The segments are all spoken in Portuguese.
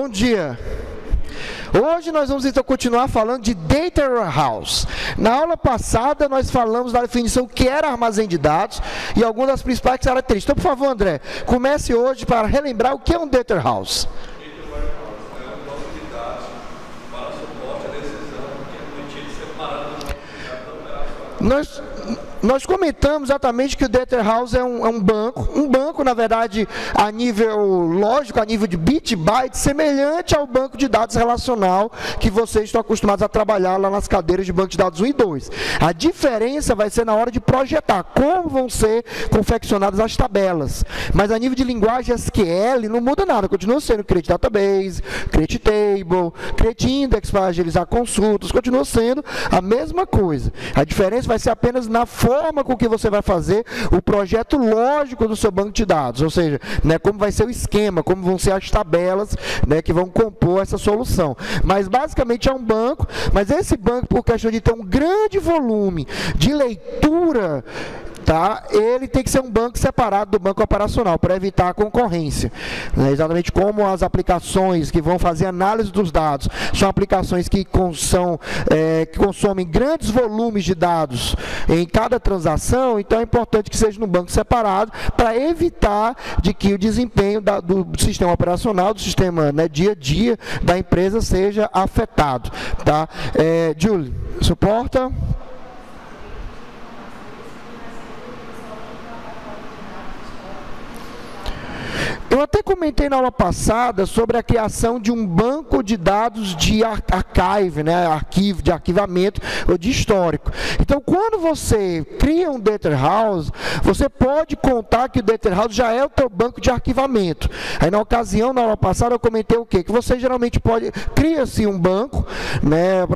Bom dia. Hoje nós vamos então continuar falando de Data Warehouse. Na aula passada nós falamos da definição do que era armazém de dados e algumas das principais características. Então, por favor, André, comece hoje para relembrar o que é um Data Warehouse. Data Warehouse é um banco de dados para suporte à decisão que é mantido separado do banco de dados operacional. Nós comentamos exatamente que o Data Warehouse é um banco, na verdade, a nível lógico, a nível de bit, byte, semelhante ao banco de dados relacional que vocês estão acostumados a trabalhar lá nas cadeiras de banco de dados 1 e 2. A diferença vai ser na hora de projetar, como vão ser confeccionadas as tabelas. Mas a nível de linguagem SQL não muda nada, continua sendo Create Database, Create Table, Create Index para agilizar consultas, continua sendo a mesma coisa. A diferença vai ser apenas na forma com que você vai fazer o projeto lógico do seu banco de dados, ou seja, como vai ser o esquema, como vão ser as tabelas que vão compor essa solução. Mas basicamente é um banco, mas esse banco, por questão de ter um grande volume de leitura, ele tem que ser um banco separado do banco operacional, para evitar a concorrência. Exatamente como as aplicações que vão fazer análise dos dados, são aplicações que consomem grandes volumes de dados em cada transação, então é importante que seja num banco separado, para evitar de que o desempenho do sistema operacional, do sistema dia a dia da empresa seja afetado. Julie, suporta? Eu até comentei na aula passada sobre a criação de um banco de dados de archive, arquivo, de arquivamento ou de histórico. Então, quando você cria um Data Warehouse, você pode contar que o Data Warehouse já é o teu banco de arquivamento. Aí, na ocasião, na aula passada, eu comentei o quê? Que você geralmente cria-se um banco,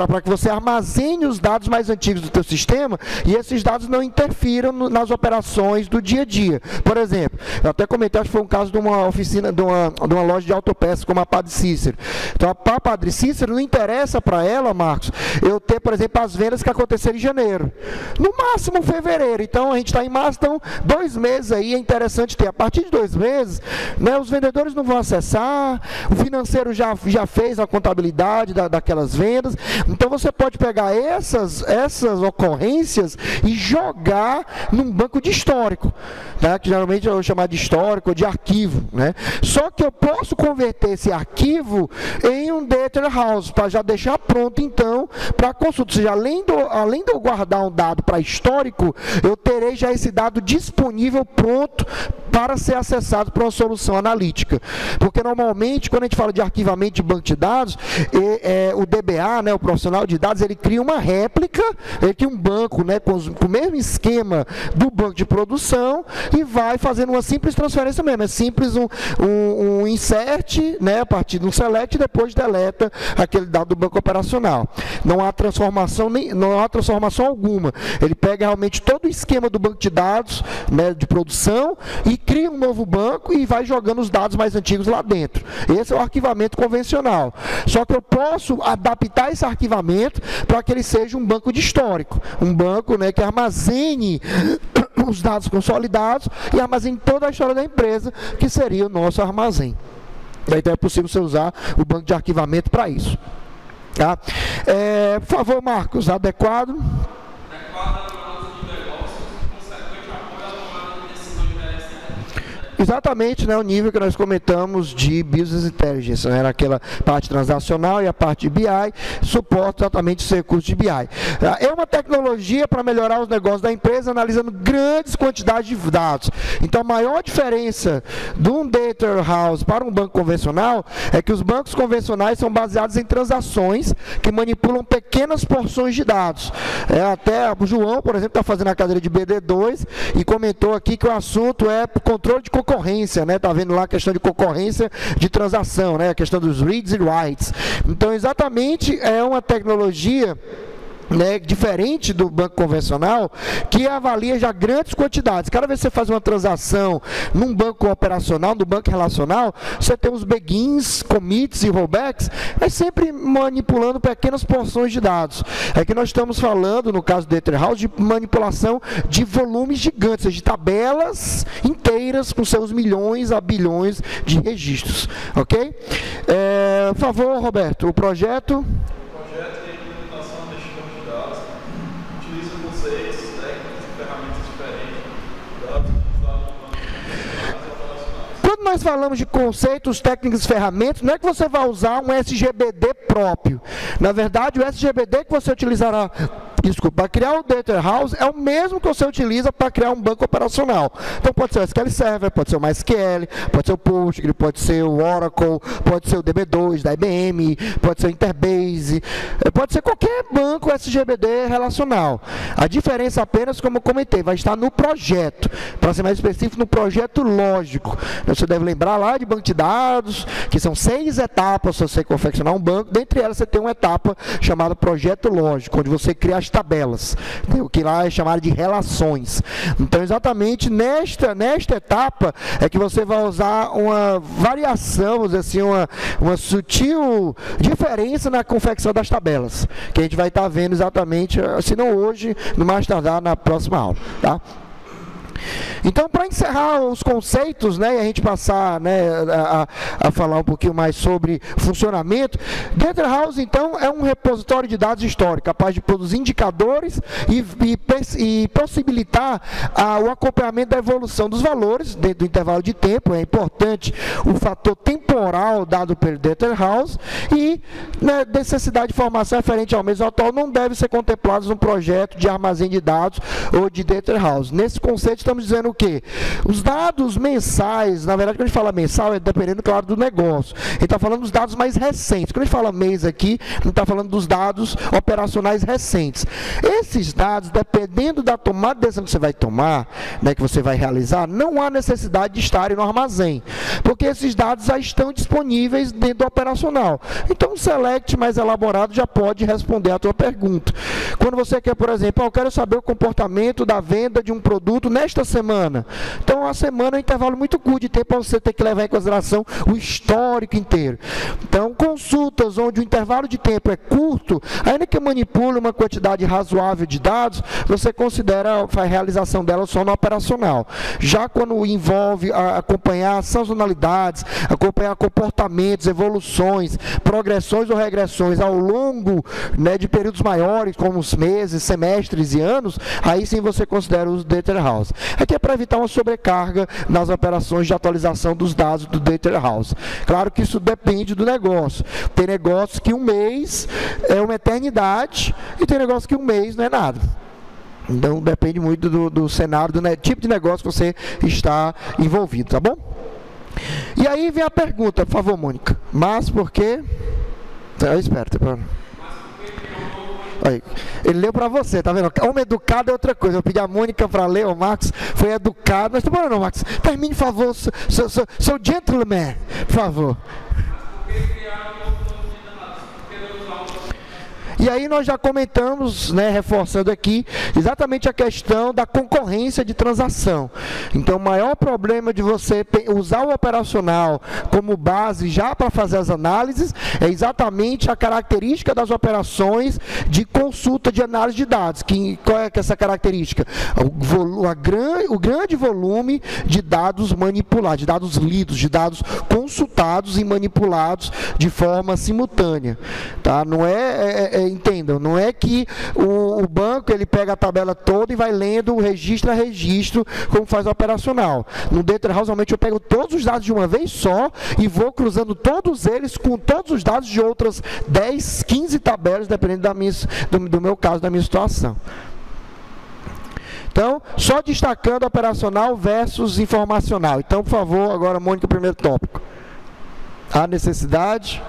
para que você armazene os dados mais antigos do teu sistema e esses dados não interfiram nas operações do dia a dia. Por exemplo, eu até comentei, acho que foi um caso de uma oficina, de uma loja de autopeças como a Padre Cícero. Então, a Padre Cícero não interessa para ela, Marcos, eu ter, por exemplo, as vendas que aconteceram em janeiro. No máximo, fevereiro. Então, a gente está em março, então, 2 meses aí é interessante ter. A partir de 2 meses, os vendedores não vão acessar, o financeiro já fez a contabilidade daquelas vendas. Então, você pode pegar essas ocorrências e jogar num banco de histórico, que geralmente eu vou chamar de histórico ou de arquivo. Só que eu posso converter esse arquivo em um Data Warehouse, para já deixar pronto, então, para consulta. Ou seja, além de eu guardar um dado para histórico, eu terei já esse dado disponível, pronto, para ser acessado por uma solução analítica. Porque, normalmente, quando a gente fala de arquivamento de banco de dados, o DBA, o profissional de dados, ele cria uma réplica, ele cria um banco com o mesmo esquema do banco de produção e vai fazendo uma simples transferência mesmo. É simples um insert, a partir de um select, e depois deleta aquele dado do banco operacional. Não há transformação alguma. Ele pega realmente todo o esquema do banco de dados, de produção, e cria um novo banco e vai jogando os dados mais antigos lá dentro. Esse é o arquivamento convencional. Só que eu posso adaptar esse arquivamento para que ele seja um banco de histórico. Um banco que armazene os dados consolidados e armazene toda a história da empresa, que seria o nosso armazém. Então é possível você usar o banco de arquivamento para isso. Por favor, Marcos, adequado. Exatamente, o nível que nós comentamos de Business Intelligence, era aquela parte transacional e a parte de BI, suporta exatamente os recursos de BI. É uma tecnologia para melhorar os negócios da empresa, analisando grandes quantidades de dados. Então, a maior diferença de um Data Warehouse para um banco convencional é que os bancos convencionais são baseados em transações que manipulam pequenas porções de dados. Até o João, por exemplo, está fazendo a cadeira de BD2 e comentou aqui que o assunto é controle de concorrência, tá vendo lá a questão de concorrência de transação, a questão dos reads e writes. Então, exatamente, é uma tecnologia diferente do banco convencional, que avalia já grandes quantidades. Cada vez que você faz uma transação num banco operacional, no banco relacional, você tem os begins, commits e rollbacks, mas sempre manipulando pequenas porções de dados. É que nós estamos falando, no caso do Data Warehouse, de manipulação de volumes gigantes, de tabelas inteiras com seus milhões a bilhões de registros. Ok? Por favor, Roberto, o projeto... O projeto de implementação deste banco de dados utiliza conceitos, técnicas e ferramentas diferentes, dados utilizados no banco de operacionais. Quando nós falamos de conceitos, técnicas e ferramentas, não é que você vai usar um SGBD próprio. Na verdade, o SGBD que você utilizará, para criar o Data House é o mesmo que você utiliza para criar um banco operacional. Então pode ser o SQL Server, pode ser o MySQL, pode ser o Postgre, pode ser o Oracle, pode ser o DB2 da IBM, pode ser o Interbase, pode ser qualquer banco SGBD relacional. A diferença apenas, como eu comentei, vai estar no projeto. Para ser mais específico, no projeto lógico. Você deve lembrar lá de banco de dados, que são 6 etapas para você confeccionar um banco. Dentre elas você tem uma etapa chamada projeto lógico, onde você cria as tabelas, o que lá é chamado de relações. Então, exatamente nesta etapa é que você vai usar uma variação, vamos dizer assim, uma sutil diferença na confecção das tabelas, que a gente vai estar vendo exatamente, se não hoje, no mais tardar na próxima aula, tá? Então, para encerrar os conceitos, né, e a gente passar, né, a falar um pouquinho mais sobre funcionamento, Data House, então, é um repositório de dados histórico, capaz de produzir indicadores e possibilitar o acompanhamento da evolução dos valores dentro do intervalo de tempo. É importante o fator temporal dado pelo Data House e, né, necessidade de informação referente ao mês atual não deve ser contemplados no projeto de armazém de dados ou de Data House. Nesse conceito, estamos dizendo o quê? Os dados mensais, na verdade, quando a gente fala mensal, é dependendo, claro, do negócio. A gente está falando dos dados mais recentes. Quando a gente fala mês aqui, a gente está falando dos dados operacionais recentes. Esses dados, dependendo da tomada de decisão que você vai tomar, né, que você vai realizar, não há necessidade de estarem no armazém, porque esses dados já estão disponíveis dentro do operacional. Então, um select mais elaborado já pode responder a tua pergunta. Quando você quer, por exemplo, eu quero saber o comportamento da venda de um produto nesta semana. Então, a semana é um intervalo muito curto de tempo para você ter que levar em consideração o histórico inteiro. Então, consultas onde o intervalo de tempo é curto, ainda que manipule uma quantidade razoável de dados, você considera a realização dela só no operacional. Já quando envolve acompanhar sazonalidades, acompanhar comportamentos, evoluções, progressões ou regressões ao longo, né, de períodos maiores, como os meses, semestres e anos, aí sim você considera o Data House. Aqui é para evitar uma sobrecarga nas operações de atualização dos dados do Data House. Claro que isso depende do negócio. Tem negócios que um mês é uma eternidade e tem negócios que um mês não é nada. Então depende muito do cenário, do tipo de negócio que você está envolvido, tá bom? E aí vem a pergunta, por favor, Mônica. Mas por quê? Eu espero, tá bom? Aí, ele leu para você, tá vendo? Homem educado é outra coisa. Eu pedi a Mônica para ler, o Marcos foi educado. Mas tá bom, não, Marcos? Termine, por favor, seu gentleman, por favor. E aí nós já comentamos, né, reforçando aqui, exatamente a questão da concorrência de transação. Então, o maior problema de você usar o operacional como base já para fazer as análises é exatamente a característica das operações de consulta de análise de dados. Qual é essa característica? O grande volume de dados manipulados, de dados lidos, de dados consultados e manipulados de forma simultânea. Tá? Não entendam, não é que o banco ele pega a tabela toda e vai lendo registro a registro, como faz o operacional. No Data House, realmente eu pego todos os dados de uma vez só e vou cruzando todos eles com todos os dados de outras 10, 15 tabelas, dependendo do meu caso, da minha situação. Então, só destacando operacional versus informacional. Então, por favor, agora, Mônica, primeiro tópico. A necessidade...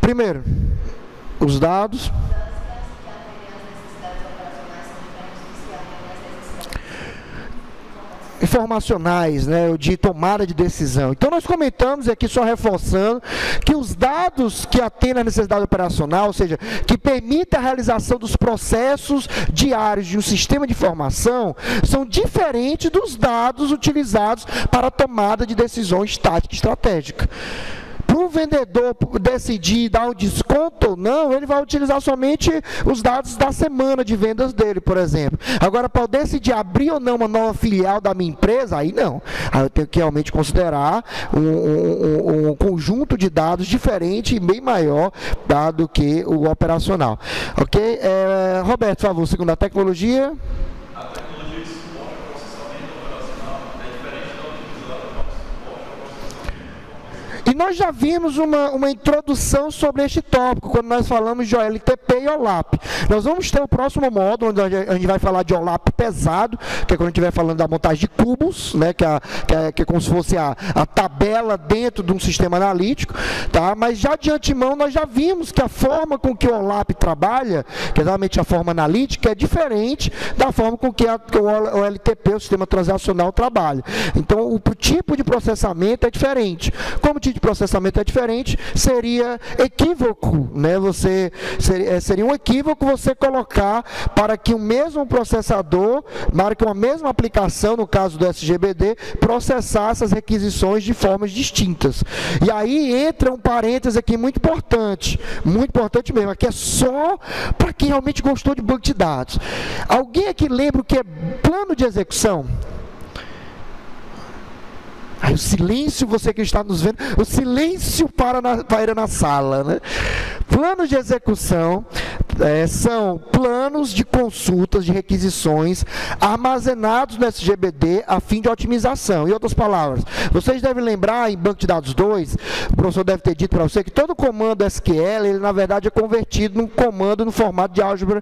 Primeiro, os dados informacionais, né, de tomada de decisão. Então, nós comentamos aqui, só reforçando, que os dados que atendem à necessidade operacional, ou seja, que permitem a realização dos processos diários de um sistema de informação, são diferentes dos dados utilizados para a tomada de decisões tática e estratégica. Para o vendedor decidir dar um desconto ou não, ele vai utilizar somente os dados da semana de vendas dele, por exemplo. Agora, para eu decidir abrir ou não uma nova filial da minha empresa, aí não. Aí eu tenho que realmente considerar um conjunto de dados diferente e bem maior do que o operacional. Ok? Roberto, por favor, segundo a tecnologia. A tecnologia de suporte ao processamento operacional é diferente da utilizada para o suporte ao processamento. E nós já vimos uma introdução sobre este tópico, quando nós falamos de OLTP e OLAP. Nós vamos ter o próximo módulo, onde a gente vai falar de OLAP pesado, que é quando a gente estiver falando da montagem de cubos, né, que é como se fosse a tabela dentro de um sistema analítico. Tá? Mas já de antemão nós já vimos que a forma com que o OLAP trabalha, que é exatamente a forma analítica, é diferente da forma com que o OLTP, o sistema transacional, trabalha. Então o tipo de processamento é diferente. Como o tipo de processamento é diferente, seria equívoco, né? Seria um equívoco você colocar para que o mesmo processador, para que uma mesma aplicação, no caso do SGBD, processasse as requisições de formas distintas. E aí entra um parêntese aqui muito importante mesmo, aqui é só para quem realmente gostou de banco de dados. Alguém aqui lembra o que é plano de execução? Aí o silêncio, você que está nos vendo, o silêncio paira na sala, né? Planos de execução são planos de consultas, de requisições armazenados no SGBD a fim de otimização. Em outras palavras, vocês devem lembrar em Banco de Dados 2, o professor deve ter dito para você que todo comando SQL, ele na verdade é convertido num comando no formato de álgebra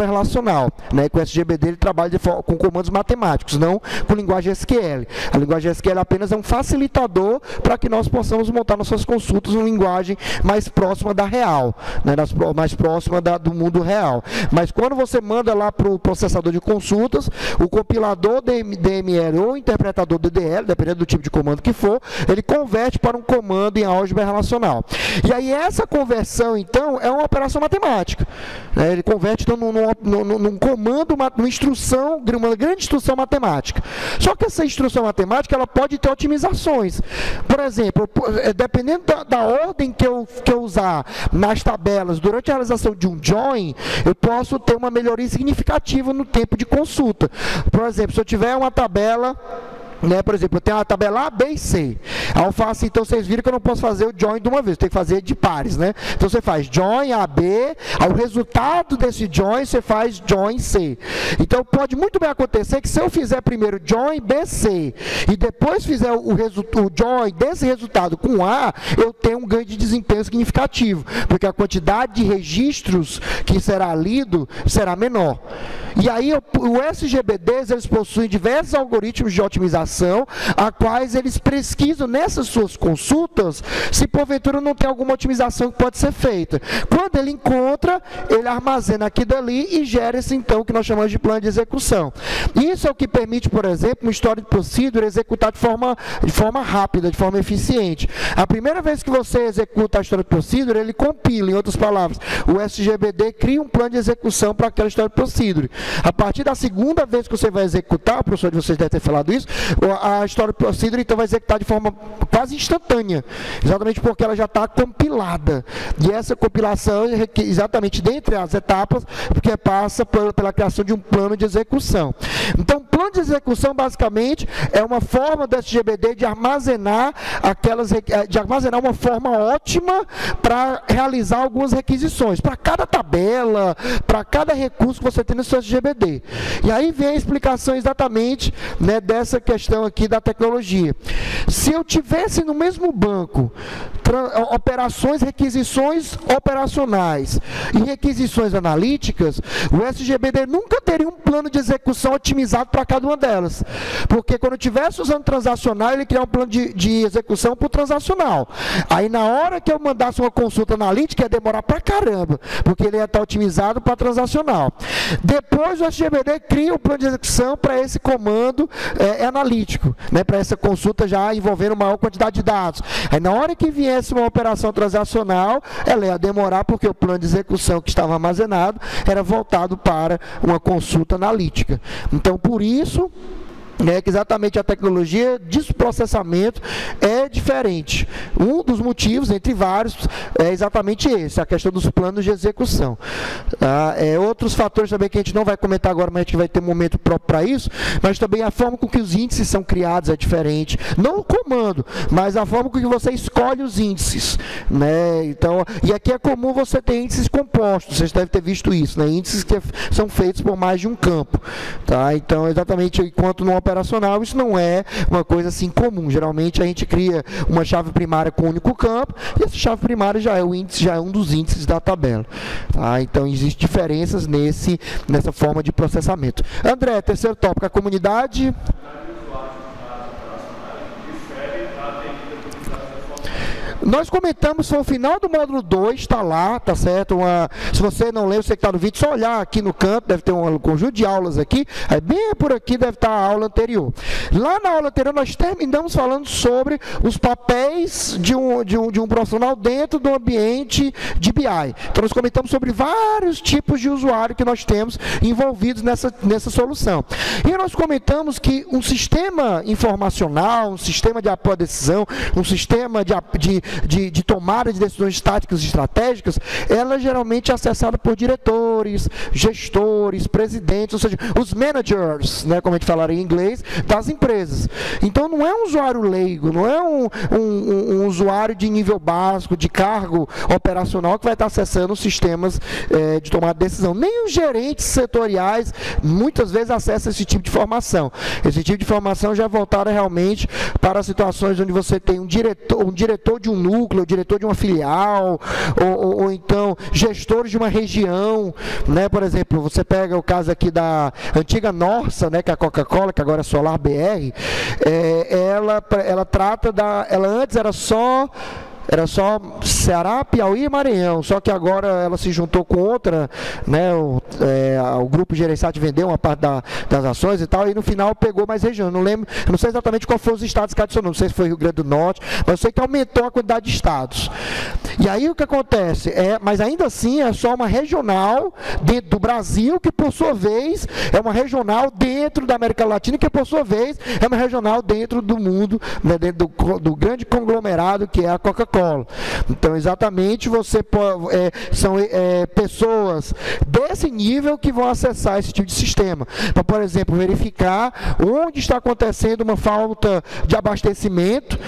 relacional. Né? Com o SGBD ele trabalha com comandos matemáticos, não com linguagem SQL. A linguagem SQL apenas é um facilitador para que nós possamos montar nossas consultas em linguagem mais próxima da real, né? Mais próxima do mundo real. Mas quando você manda lá para o processador de consultas, o compilador DML ou o interpretador DDL, dependendo do tipo de comando que for, ele converte para um comando em álgebra relacional. E aí essa conversão, então, é uma operação matemática. Né? Ele converte então, num comando, numa instrução, uma grande instrução matemática. Só que essa instrução matemática, ela pode ter otimizações. Por exemplo, dependendo da ordem que eu usar nas tabelas durante a realização de um join, eu posso ter uma melhoria significativa no tempo de consulta. Por exemplo, se eu tiver uma tabela, né, por exemplo, eu tenho a tabela A, B e C. Aí eu faço, então vocês viram que eu não posso fazer o join de uma vez, tem que fazer de pares, né? Então você faz join AB, ao resultado desse join você faz join C. Então pode muito bem acontecer que se eu fizer primeiro join BC e depois fizer o join desse resultado com A, eu tenho um ganho de desempenho significativo, porque a quantidade de registros que será lido será menor. E aí o SGBDs, eles possuem diversos algoritmos de otimização, a quais eles pesquisam nessas suas consultas se porventura não tem alguma otimização que pode ser feita. Quando ele encontra, ele armazena aqui dali e gera esse então que nós chamamos de plano de execução. Isso é o que permite, por exemplo, uma história de procedure executar de forma rápida, de forma eficiente. A primeira vez que você executa a história de procedure, ele compila, em outras palavras, o SGBD cria um plano de execução para aquela história de procedure. A partir da segunda vez que você vai executar, o professor de vocês deve ter falado isso, a história procedure então vai executar de forma quase instantânea, exatamente porque ela já está compilada. E essa compilação é exatamente dentre as etapas, porque passa pela criação de um plano de execução. Então, plano de execução basicamente é uma forma do SGBD de armazenar uma forma ótima para realizar algumas requisições, para cada tabela, para cada recurso que você tem no seu SGBD. E aí vem a explicação exatamente, né, dessa questão aqui da tecnologia. Se eu tivesse no mesmo banco requisições operacionais e requisições analíticas, o SGBD nunca teria um plano de execução otimizado para cada uma delas. Porque quando eu estivesse usando transacional, ele criaria um plano de execução para o transacional. Aí na hora que eu mandasse uma consulta analítica, ia demorar pra caramba, porque ele ia estar otimizado para transacional. Depois o SGBD cria um plano de execução para esse comando analítico, né, para essa consulta já envolvendo maior quantidade de dados. Aí na hora que viesse uma operação transacional, ela ia demorar porque o plano de execução que estava armazenado era voltado para uma consulta analítica. Então, por isso que exatamente a tecnologia de processamento é diferente. Um dos motivos, entre vários, é exatamente esse, a questão dos planos de execução. Outros fatores também que a gente não vai comentar agora, mas a gente vai ter um momento próprio para isso, mas também a forma com que os índices são criados é diferente. Não o comando, mas a forma com que você escolhe os índices. Né? Então, e aqui é comum você ter índices compostos, vocês devem ter visto isso, né? Índices que são feitos por mais de um campo. Tá? Então, exatamente, enquanto no operacional, isso não é uma coisa assim comum. Geralmente a gente cria uma chave primária com um único campo, e essa chave primária já é o índice, já é um dos índices da tabela. Tá? Então existem diferenças nessa forma de processamento. André, terceiro tópico, a comunidade. Nós comentamos, foi o final do módulo 2, está lá, tá certo? Se você não leu, você que está no vídeo, só olhar aqui no canto, deve ter um conjunto de aulas aqui, aí bem por aqui deve estar a aula anterior. Lá na aula anterior nós terminamos falando sobre os papéis de um profissional dentro do ambiente de BI. Então nós comentamos sobre vários tipos de usuário que nós temos envolvidos nessa solução. E nós comentamos que um sistema informacional, um sistema de apoio à decisão, um sistema de tomada de decisões táticas e estratégicas, ela é geralmente acessada por diretores, gestores, presidentes, ou seja, os managers, né, como a gente falaria em inglês, das empresas. Então não é um usuário leigo, não é um usuário de nível básico, de cargo operacional que vai estar acessando os sistemas de tomada de decisão. Nem os gerentes setoriais muitas vezes acessam esse tipo de informação. Esse tipo de informação já é voltada realmente para situações onde você tem um diretor de um núcleo, diretor de uma filial, ou então gestores de uma região, né? Por exemplo, você pega o caso aqui da antiga Norsa, né, que é a Coca-Cola, que agora é Solar BR, ela trata ela antes era só Ceará, Piauí e Maranhão, só que agora ela se juntou com outra, né, o grupo gerenciado vendeu uma parte das ações e tal, e no final pegou mais região. Não lembro, não sei exatamente qual foi os estados que adicionou, não sei se foi Rio Grande do Norte, mas eu sei que aumentou a quantidade de estados. E aí o que acontece? Mas ainda assim é só uma regional dentro do Brasil, que por sua vez é uma regional dentro da América Latina, que por sua vez é uma regional dentro do mundo, né, dentro do grande conglomerado que é a Coca-Cola. Então, exatamente, são pessoas desse nível que vão acessar esse tipo de sistema. Para, por exemplo, verificar onde está acontecendo uma falta de abastecimento.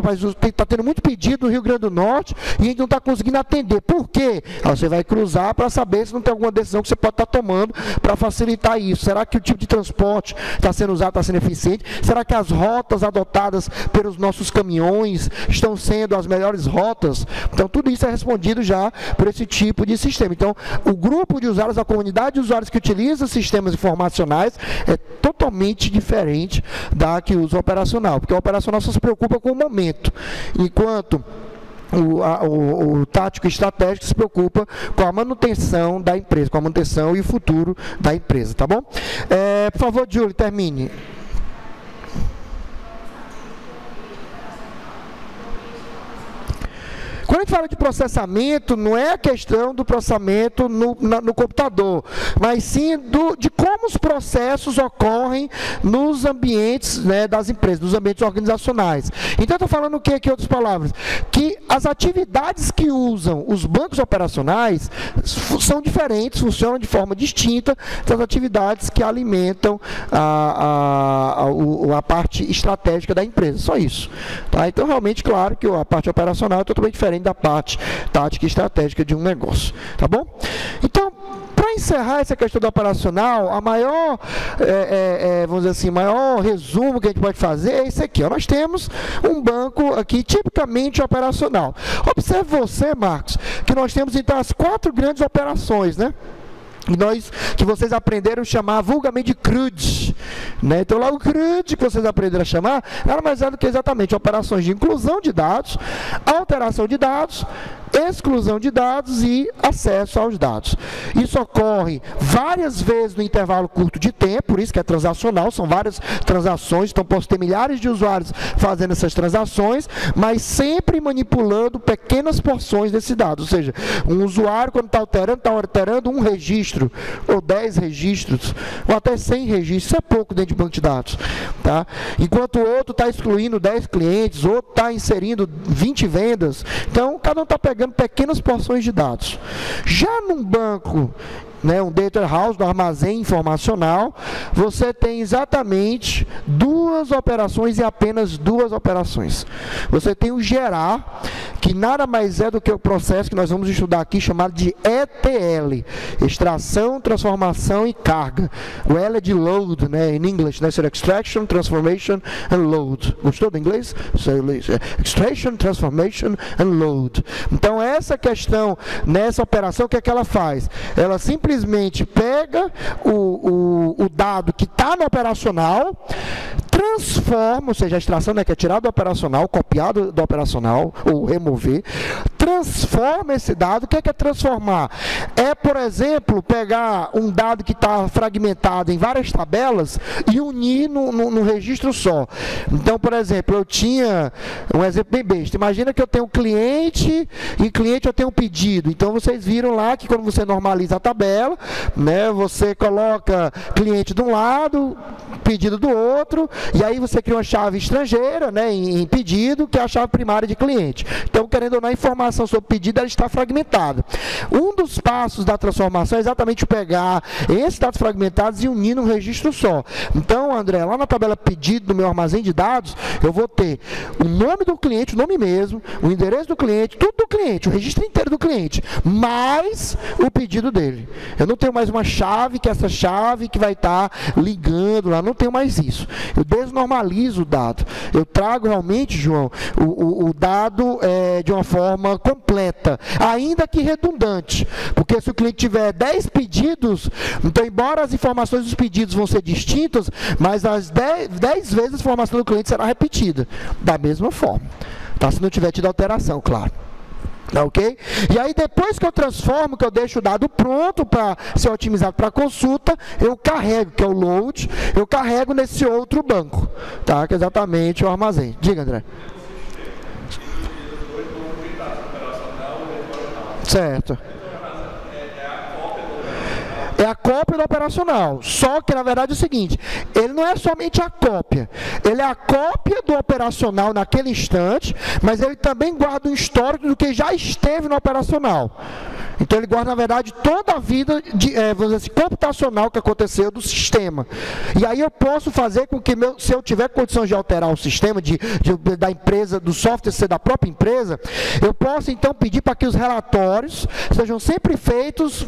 Mas está tendo muito pedido no Rio Grande do Norte e a gente não está conseguindo atender. Por quê? Você vai cruzar para saber se não tem alguma decisão que você pode estar tomando para facilitar isso. Será que o tipo de transporte está sendo usado, está sendo eficiente? Será que as rotas adotadas pelos nossos caminhões estão sendo as melhores rotas? Então tudo isso é respondido já por esse tipo de sistema. Então o grupo de usuários, a comunidade de usuários que utiliza sistemas informacionais é totalmente diferente da que usa o operacional, porque o operacional só se preocupa com o momento, enquanto o tático estratégico se preocupa com a manutenção da empresa, com a manutenção e o futuro da empresa, tá bom? Por favor, Júlio, termine. Quando a gente fala de processamento, não é a questão do processamento no computador, mas sim de como os processos ocorrem nos ambientes, né, das empresas, nos ambientes organizacionais. Então, eu estou falando o que aqui, outras palavras? Que as atividades que usam os bancos operacionais são diferentes, funcionam de forma distinta das atividades que alimentam a parte estratégica da empresa. Só isso. Tá? Então, realmente, claro que a parte operacional é totalmente diferente da parte tática e estratégica de um negócio, tá bom? Então, para encerrar essa questão do operacional, a maior, vamos dizer assim, maior resumo que a gente pode fazer é esse aqui. Ó. Nós temos um banco aqui tipicamente operacional. Observe você, Marcos, que nós temos então as 4 grandes operações, né? Que vocês aprenderam a chamar vulgarmente de CRUD, né? Então lá o CRUD que vocês aprenderam a chamar nada mais é do que exatamente operações de inclusão de dados, alteração de dados exclusão de dados e acesso aos dados. Isso ocorre várias vezes no intervalo curto de tempo, por isso que é transacional, são várias transações, então posso ter milhares de usuários fazendo essas transações, mas sempre manipulando pequenas porções desse dado, ou seja, um usuário quando está alterando um registro, ou 10 registros, ou até 100 registros, isso é pouco dentro de banco de dados, tá? Enquanto o outro está excluindo 10 clientes, outro está inserindo 20 vendas, então cada um está pegando pequenas porções de dados. Já num banco, um data warehouse, no armazém informacional, você tem exatamente duas operações e apenas duas operações. Você tem o gerar, que nada mais é do que o processo que nós vamos estudar aqui, chamado de ETL, extração, transformação e carga. O L é de load, em inglês, seria extraction, transformation and load. Gostou do inglês? Extraction, transformation and load. Então, essa questão, nessa operação, o que é que ela faz? Ela simplesmente pega o dado que está no operacional, transforma, ou seja, a extração que é tirar do operacional, copiar do operacional, ou remover, transforma esse dado. O que é transformar? É, por exemplo, pegar um dado que está fragmentado em várias tabelas e unir no registro só. Então, por exemplo, eu tinha um exemplo bem besta. Imagina que eu tenho um cliente e cliente eu tenho um pedido. Então, vocês viram lá que quando você normaliza a tabela, você coloca cliente de um lado, pedido do outro, e aí você cria uma chave estrangeira, em pedido, que é a chave primária de cliente. Então, querendo ou não, a informação sobre o pedido ela está fragmentada. Um dos passos da transformação é exatamente pegar esses dados fragmentados e unir num registro só. Então, André, lá na tabela pedido do meu armazém de dados, eu vou ter o nome do cliente, o nome mesmo, o endereço do cliente, tudo do cliente, o registro inteiro do cliente, mais o pedido dele. Eu não tenho mais uma chave, que é essa chave que vai estar ligando lá, não tenho mais isso. Eu desnormalizo o dado. Eu trago realmente, João, o dado de uma forma completa, ainda que redundante, porque se o cliente tiver 10 pedidos, então embora as informações dos pedidos vão ser distintas, mas as 10 vezes a informação do cliente será repetida, da mesma forma, tá? Se não tiver tido alteração, claro. Ok? E aí depois que eu transformo, que eu deixo o dado pronto para ser otimizado para consulta, eu carrego, que é o load, eu carrego nesse outro banco, tá? Que é exatamente o armazém. Diga, André. Certo. É a cópia do operacional, só que na verdade é o seguinte, ele não é somente a cópia, ele é a cópia do operacional naquele instante, mas ele também guarda um histórico do que já esteve no operacional. Então ele guarda, na verdade, toda a vida vamos dizer assim, computacional que aconteceu do sistema. E aí eu posso fazer com que, se eu tiver condições de alterar o sistema, da empresa, do software ser da própria empresa, eu posso então pedir para que os relatórios sejam sempre feitos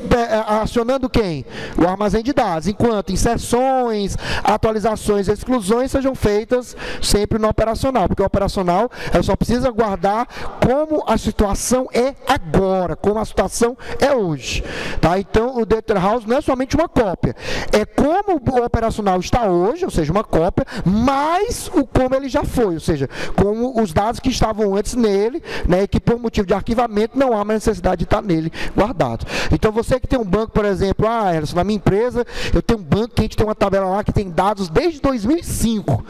acionando quem? O armazém de dados, enquanto inserções, atualizações e exclusões sejam feitas sempre no operacional, porque o operacional ela só precisa guardar como a situação é agora, como a situação é hoje, tá? Então o data warehouse não é somente uma cópia, é como o operacional está hoje, ou seja, uma cópia, mais o como ele já foi, ou seja, como os dados que estavam antes nele, que por motivo de arquivamento não há mais necessidade de estar nele guardado. Então você que tem um banco, por exemplo, Ernesto, na minha empresa eu tenho um banco que a gente tem uma tabela lá que tem dados desde 2005,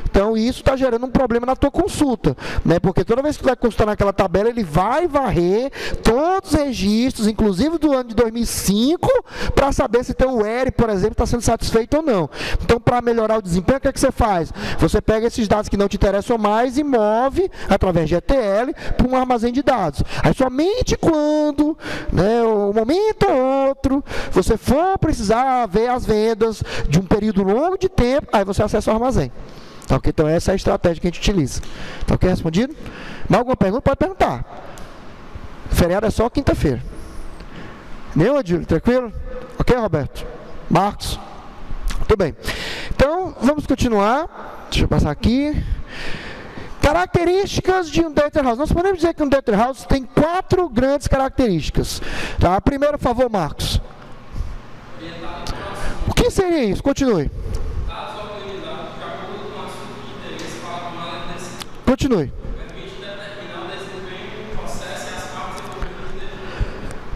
então isso está gerando um problema na tua consulta, porque toda vez que tu vai consultar naquela tabela, ele vai varrer todos os registros, inclusive do ano de 2005, para saber se teu ERE, por exemplo, está sendo satisfeito ou não. Então, para melhorar o desempenho, o que é que você faz? Você pega esses dados que não te interessam mais e move, através de ETL, para um armazém de dados. Aí, somente quando, um momento ou outro, você for precisar ver as vendas de um período longo de tempo, aí você acessa o armazém. Tá, okay? Então, essa é a estratégia que a gente utiliza. Tá ok? Respondido? Mais alguma pergunta? Pode perguntar. Feriado é só quinta-feira. Meu, Adílio, tranquilo? Ok, Roberto? Marcos? Tudo bem. Então, vamos continuar. Deixa eu passar aqui. Características de um data warehouse. Nós podemos dizer que um data warehouse tem 4 grandes características. Tá? Primeiro, por favor, Marcos. O que seria isso? Continue. Continue.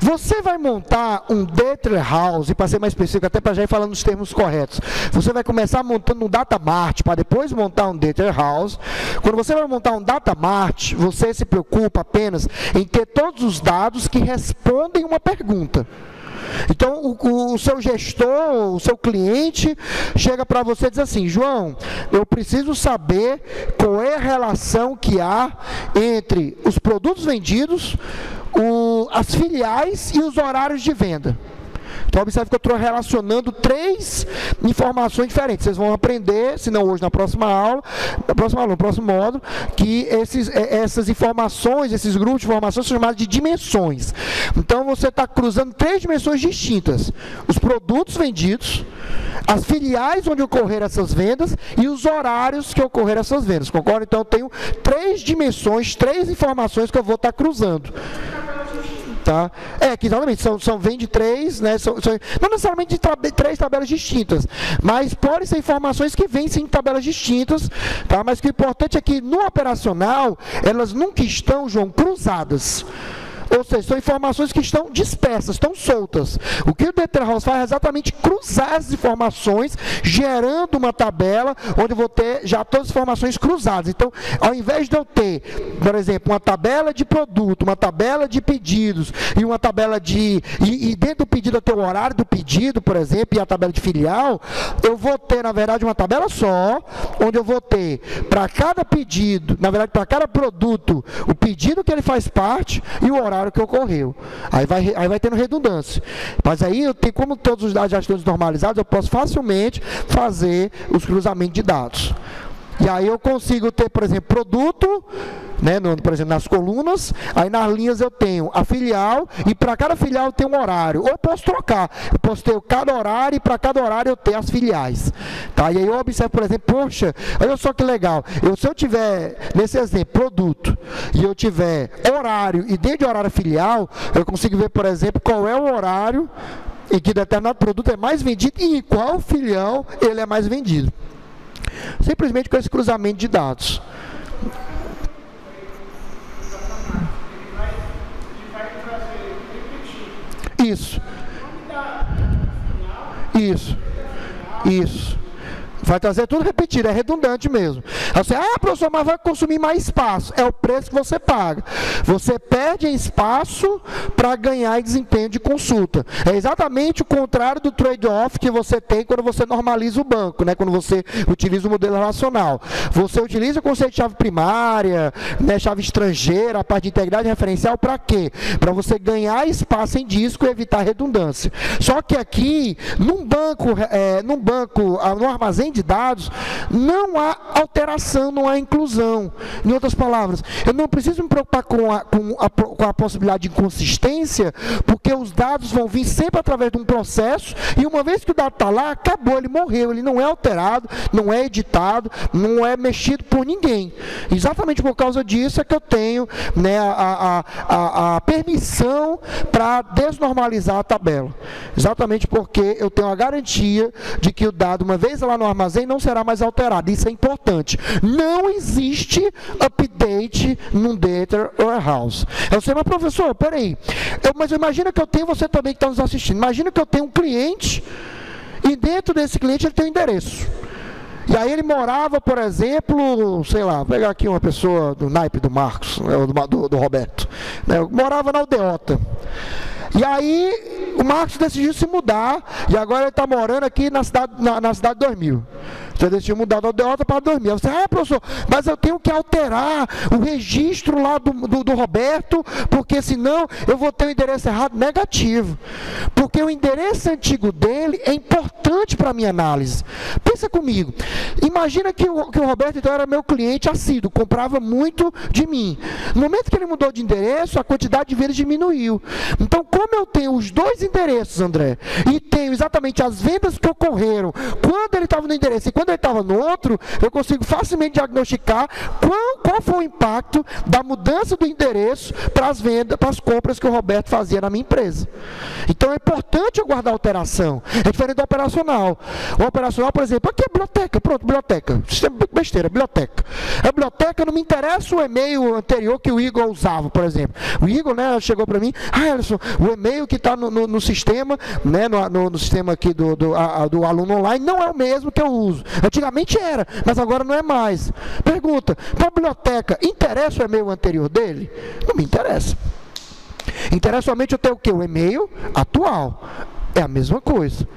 Você vai montar um data house, para ser mais específico, até para já ir falando os termos corretos. Você vai começar montando um data mart, para depois montar um data house. Quando você vai montar um data mart, você se preocupa apenas em ter todos os dados que respondem uma pergunta. Então, o seu gestor, o seu cliente, chega para você e diz assim: João, eu preciso saber qual é a relação que há entre os produtos vendidos, as filiais e os horários de venda. Então, observe que eu estou relacionando 3 informações diferentes. Vocês vão aprender, se não hoje, na próxima aula, no próximo módulo, que essas informações, esses grupos de informações são chamados de dimensões. Então, você está cruzando 3 dimensões distintas: os produtos vendidos, as filiais onde ocorreram essas vendas e os horários que ocorreram essas vendas. Concorda? Então, eu tenho 3 dimensões, 3 informações que eu vou estar cruzando. Tá? Que exatamente, vem de 3, né? Não necessariamente de 3 tabelas distintas, mas podem ser informações que vêm sim em tabelas distintas, tá? Mas o que é importante é que no operacional, elas nunca estão, João, cruzadas. Ou seja, são informações que estão dispersas, estão soltas. O que o Data House faz é exatamente cruzar as informações, gerando uma tabela onde eu vou ter já todas as informações cruzadas. Então, ao invés de eu ter, por exemplo, uma tabela de produto, uma tabela de pedidos e uma tabela de... E dentro do pedido eu tenho o horário do pedido, por exemplo, e a tabela de filial, eu vou ter, na verdade, uma tabela só, onde eu vou ter para cada pedido, na verdade, para cada produto, o pedido que ele faz parte e o horário que ocorreu. Aí vai tendo redundância. Mas aí, como todos os dados já estão desnormalizados, eu posso facilmente fazer os cruzamentos de dados. E aí eu consigo ter, por exemplo, produto, né, por exemplo, nas colunas, aí nas linhas eu tenho a filial, e para cada filial eu tenho um horário. Ou eu posso trocar, eu posso ter cada horário, e para cada horário eu tenho as filiais. Tá? E aí eu observo, por exemplo, poxa, olha só que legal, se eu tiver, nesse exemplo, produto, e eu tiver horário, e dentro de horário filial, eu consigo ver, por exemplo, qual é o horário em que determinado produto é mais vendido, e em qual filial ele é mais vendido. Simplesmente com esse cruzamento de dados. Isso. Isso. Vai trazer tudo repetido, é redundante mesmo. Você, professor, mas vai consumir mais espaço. É o preço que você paga. Você perde em espaço para ganhar em desempenho de consulta. É exatamente o contrário do trade-off que você tem quando você normaliza o banco, né? Quando você utiliza o modelo relacional. Você utiliza o conceito de chave primária, né? Chave estrangeira, a parte de integridade referencial, para quê? Para você ganhar espaço em disco e evitar redundância. Só que aqui, no armazém de dados, não há alteração, não há inclusão. Em outras palavras, eu não preciso me preocupar com a possibilidade de inconsistência, porque os dados vão vir sempre através de um processo, e uma vez que o dado está lá, acabou, ele morreu, ele não é alterado, não é editado, não é mexido por ninguém. Exatamente por causa disso é que eu tenho, né, a permissão para desnormalizar a tabela. Exatamente porque eu tenho a garantia de que o dado, uma vez lá no armazém, não será mais alterado. Isso é importante. Não existe update num data warehouse. Eu sei, mas professor, peraí. Mas imagina que eu tenho, você também que está nos assistindo, imagina que eu tenho um cliente e dentro desse cliente ele tem um endereço. E aí ele morava, por exemplo, sei lá, vou pegar aqui uma pessoa do naipe do Marcos, né, do Roberto, né, morava na Aldeota. E aí o Marcos decidiu se mudar, e agora ele está morando aqui na cidade 2000. Você decidiu mudar da Aldeota para 2000. Você, professor, mas eu tenho que alterar o registro lá do Roberto, porque senão eu vou ter o endereço errado. Negativo. Porque o endereço antigo dele é importante para a minha análise. Pensa comigo. Imagina que o Roberto então era meu cliente assíduo, comprava muito de mim. No momento que ele mudou de endereço, a quantidade de vendas diminuiu. Então, como eu tenho os 2 endereços, André, e tenho exatamente as vendas que ocorreram quando ele estava no endereço e quando ele estava no outro, eu consigo facilmente diagnosticar qual foi o impacto da mudança do endereço para as vendas, para as compras que o Roberto fazia na minha empresa. Então é importante eu guardar a alteração. É diferente do operacional. O operacional, por exemplo, aqui é biblioteca. Pronto, biblioteca. Sistema besteira, biblioteca. A biblioteca não me interessa o e-mail anterior que o Igor usava, por exemplo. O Igor, né, chegou para mim, Ellison, o e-mail que está no sistema, né, no sistema aqui do aluno online, não é o mesmo que eu uso. Antigamente era, mas agora não é mais. Pergunta, para a biblioteca, interessa o e-mail anterior dele? Não me interessa. Interessa somente eu ter o quê? O e-mail atual. É a mesma coisa.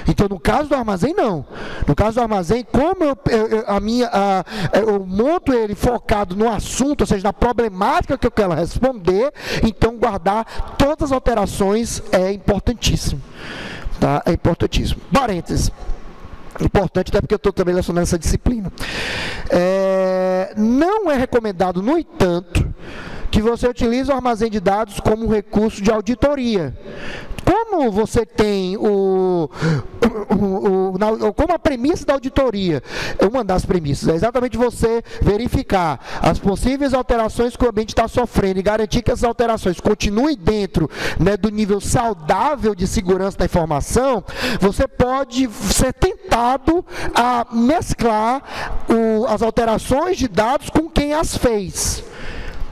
Então, no caso do armazém, não. No caso do armazém, como eu monto ele focado no assunto, ou seja, na problemática que eu quero responder, então guardar todas as alterações é importantíssimo. Tá? É importantíssimo. Parênteses. Importante, até porque eu estou também relacionando essa disciplina. Não é recomendado, no entanto, que você utilize o armazém de dados como um recurso de auditoria. Como você tem como a premissa da auditoria, uma das premissas, é exatamente você verificar as possíveis alterações que o ambiente está sofrendo e garantir que essas alterações continuem dentro, né, do nível saudável de segurança da informação, você pode ser tentado a mesclar as alterações de dados com quem as fez.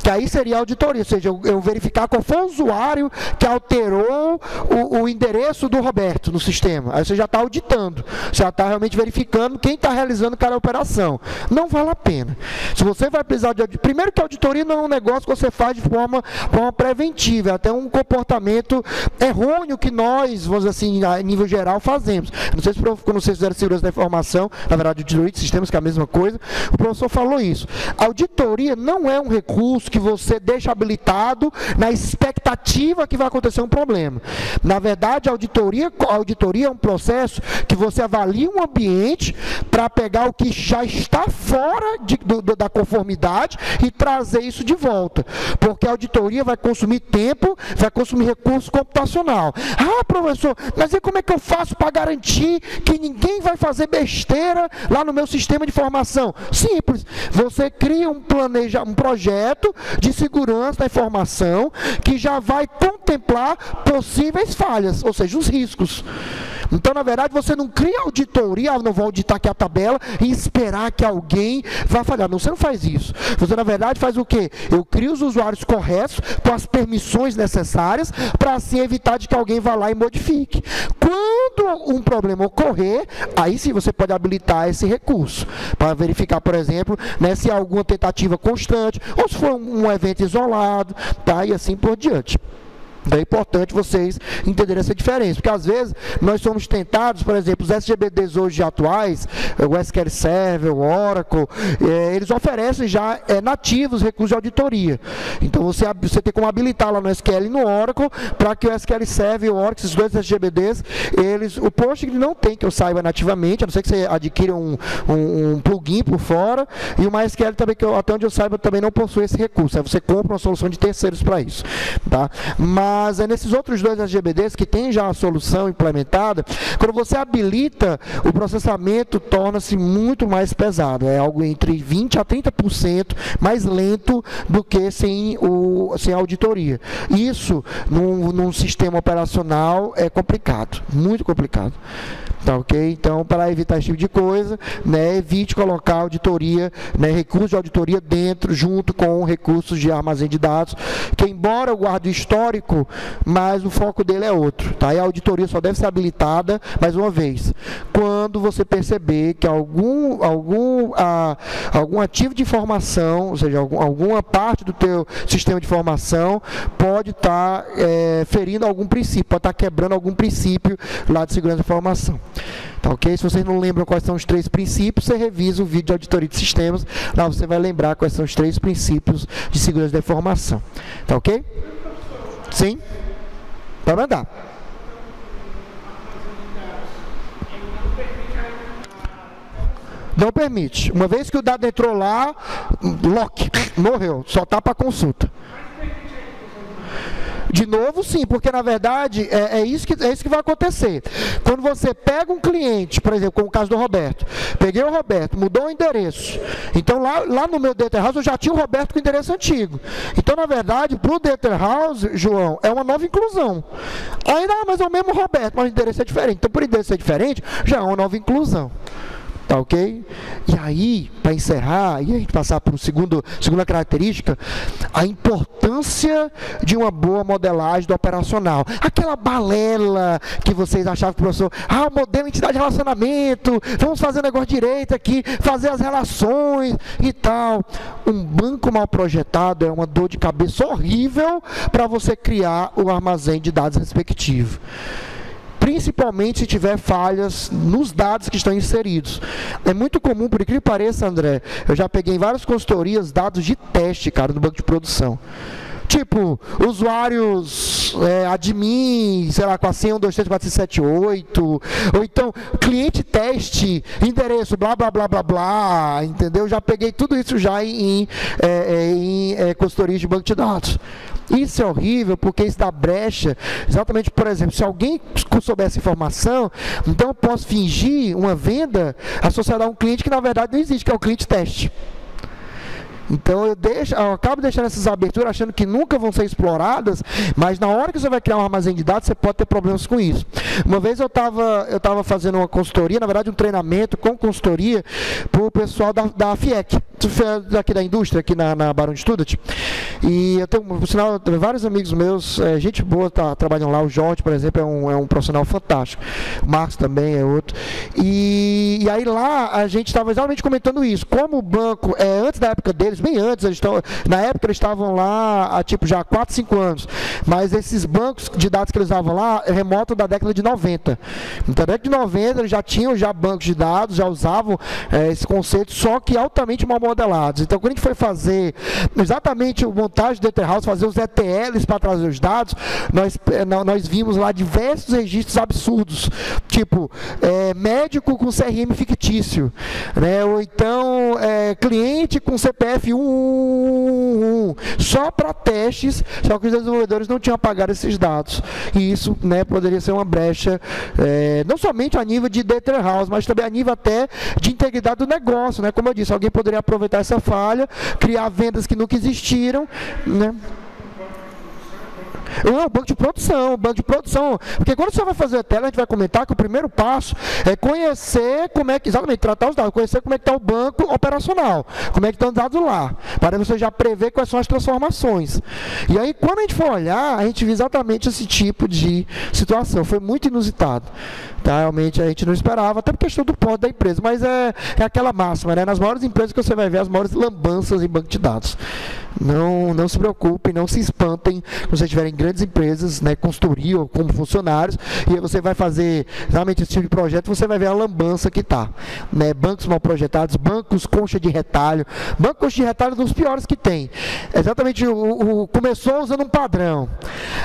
Que aí seria a auditoria, ou seja, eu verificar qual foi o usuário que alterou o endereço do Roberto no sistema. Aí você já está auditando, você já está realmente verificando quem está realizando cada operação. Não vale a pena. Se você vai precisar de auditoria, primeiro que a auditoria não é um negócio que você faz de forma preventiva, é até um comportamento errôneo que nós, vamos dizer assim, a nível geral, fazemos. Não sei se quando vocês fizeram segurança da informação, na verdade, auditoria de sistemas, que é a mesma coisa, o professor falou isso. A auditoria não é um recurso que você deixa habilitado na expectativa que vai acontecer um problema. Na verdade, a auditoria é um processo que você avalia um ambiente para pegar o que já está fora da conformidade e trazer isso de volta. Porque a auditoria vai consumir tempo, vai consumir recurso computacional. Ah, professor, mas e como é que eu faço para garantir que ninguém vai fazer besteira lá no meu sistema de informação? Simples. Você cria um projeto de segurança da informação que já vai contemplar possíveis falhas, ou seja, os riscos. Então, na verdade, você não cria auditoria, não vou auditar aqui a tabela e esperar que alguém vá falhar. Não, você não faz isso. Você, na verdade, faz o quê? Eu crio os usuários corretos, com as permissões necessárias, para assim evitar de que alguém vá lá e modifique. Quando um problema ocorrer, aí sim você pode habilitar esse recurso, para verificar, por exemplo, né, se há alguma tentativa constante, ou se for um evento isolado, tá? E assim por diante. Então é importante vocês entenderem essa diferença, porque às vezes nós somos tentados, por exemplo, os SGBDs hoje atuais, o SQL Server, o Oracle, eles oferecem já nativos recursos de auditoria. Então você tem como habilitar lá no SQL e no Oracle, para que o SQL Server e o Oracle, esses dois SGBDs, o Postgre não tem, que eu saiba nativamente, a não ser que você adquira um plugin por fora, e o MySQL também, que até onde eu saiba, também não possui esse recurso. Aí você compra uma solução de terceiros para isso. Tá? Mas é nesses outros dois SGBDs que tem já a solução implementada, quando você habilita, o processamento torna-se muito mais pesado. É algo entre 20% a 30% mais lento do que sem a auditoria. Isso, num sistema operacional, é complicado, muito complicado. Tá, ok? Então, para evitar esse tipo de coisa, né, evite colocar auditoria, né, recursos de auditoria dentro, junto com recursos de armazém de dados, que embora eu guarde o histórico, mas o foco dele é outro. Tá? E a auditoria só deve ser habilitada, mais uma vez, quando você perceber que algum ativo de informação, ou seja, alguma parte do teu sistema de informação pode estar ferindo algum princípio, pode estar quebrando algum princípio lá de segurança da informação. Tá, ok? Se vocês não lembram quais são os 3 princípios, você revisa o vídeo de auditoria de sistemas, lá você vai lembrar quais são os 3 princípios de segurança da informação. Tá ok? Sim? Pode mandar. Não permite. Uma vez que o dado entrou lá, lock, morreu, só está para consulta. De novo, sim, porque na verdade é isso que vai acontecer. Quando você pega um cliente, por exemplo, como o caso do Roberto, peguei o Roberto, mudou o endereço. Então lá no meu Data House eu já tinha o Roberto com o endereço antigo. Então, na verdade, para o Data House, João, é uma nova inclusão. Ainda, mas é o mesmo Roberto, mas o endereço é diferente. Então, por endereço ser diferente, já é uma nova inclusão. Tá ok? E aí, para encerrar, e a gente passar para segunda característica, a importância de uma boa modelagem do operacional. Aquela balela que vocês achavam que o professor, o modelo entidade de relacionamento, vamos fazer o negócio direito aqui, fazer as relações e tal. Um banco mal projetado é uma dor de cabeça horrível para você criar o armazém de dados respectivo. Principalmente se tiver falhas nos dados que estão inseridos. É muito comum, por incrível que pareça, André, eu já peguei em várias consultorias dados de teste, cara, no banco de produção. Tipo, usuários admin, sei lá, com a senha 1234578, ou então cliente teste, endereço, blá, blá, blá, blá, blá, entendeu? Já peguei tudo isso já em consultorias de banco de dados. Isso é horrível porque isso dá brecha, exatamente, por exemplo, se alguém souber essa informação, então eu posso fingir uma venda associada a um cliente que na verdade não existe, que é o cliente teste. Então eu acabo deixando essas aberturas achando que nunca vão ser exploradas, mas na hora que você vai criar um armazém de dados, você pode ter problemas com isso. Uma vez eu estava fazendo uma consultoria, na verdade um treinamento com consultoria para o pessoal da FIEC, daqui da indústria, aqui na Barão de Studat. E eu tenho, por sinal, vários amigos meus, gente boa, trabalham lá. O Jorge, por exemplo, é um profissional fantástico. O Marcos também é outro. E aí lá a gente estava exatamente comentando isso. Como o banco, antes da época deles, bem antes, na época eles estavam lá há tipo já 4, 5 anos, mas esses bancos de dados que eles usavam lá remotam da década de 90. Então, na década de 90 eles já tinham bancos de dados, já usavam esse conceito, só que altamente mal modelados. Então, quando a gente foi fazer exatamente a montagem do Data House, fazer os ETLs para trazer os dados, nós vimos lá diversos registros absurdos, tipo médico com CRM fictício, né? Ou então cliente com CPF 111, só para testes, só que os desenvolvedores não tinham apagado esses dados. E isso, né, poderia ser uma brecha, não somente a nível de Data House, mas também a nível até de integridade do negócio, né? Como eu disse, alguém poderia aproveitar essa falha, criar vendas que nunca existiram, né? Banco de produção, porque quando você vai fazer a tela, a gente vai comentar que o primeiro passo é conhecer como é que, exatamente, tratar os dados, conhecer como é que está o banco operacional, como é que estão os dados lá, para você já prever quais são as transformações. E aí, quando a gente for olhar, a gente viu exatamente esse tipo de situação, foi muito inusitado. Tá? Realmente a gente não esperava, até por questão do porte da empresa, mas é aquela máxima, né? Nas maiores empresas que você vai ver as maiores lambanças em banco de dados. Não se preocupem, não se espantem quando vocês tiverem grandes empresas, né, consultoria ou como funcionários, e aí você vai fazer realmente esse tipo de projeto, você vai ver a lambança que está, né? Bancos mal projetados, bancos concha de retalho. Banco concha de retalho é um dos piores que tem. Exatamente, começou usando um padrão,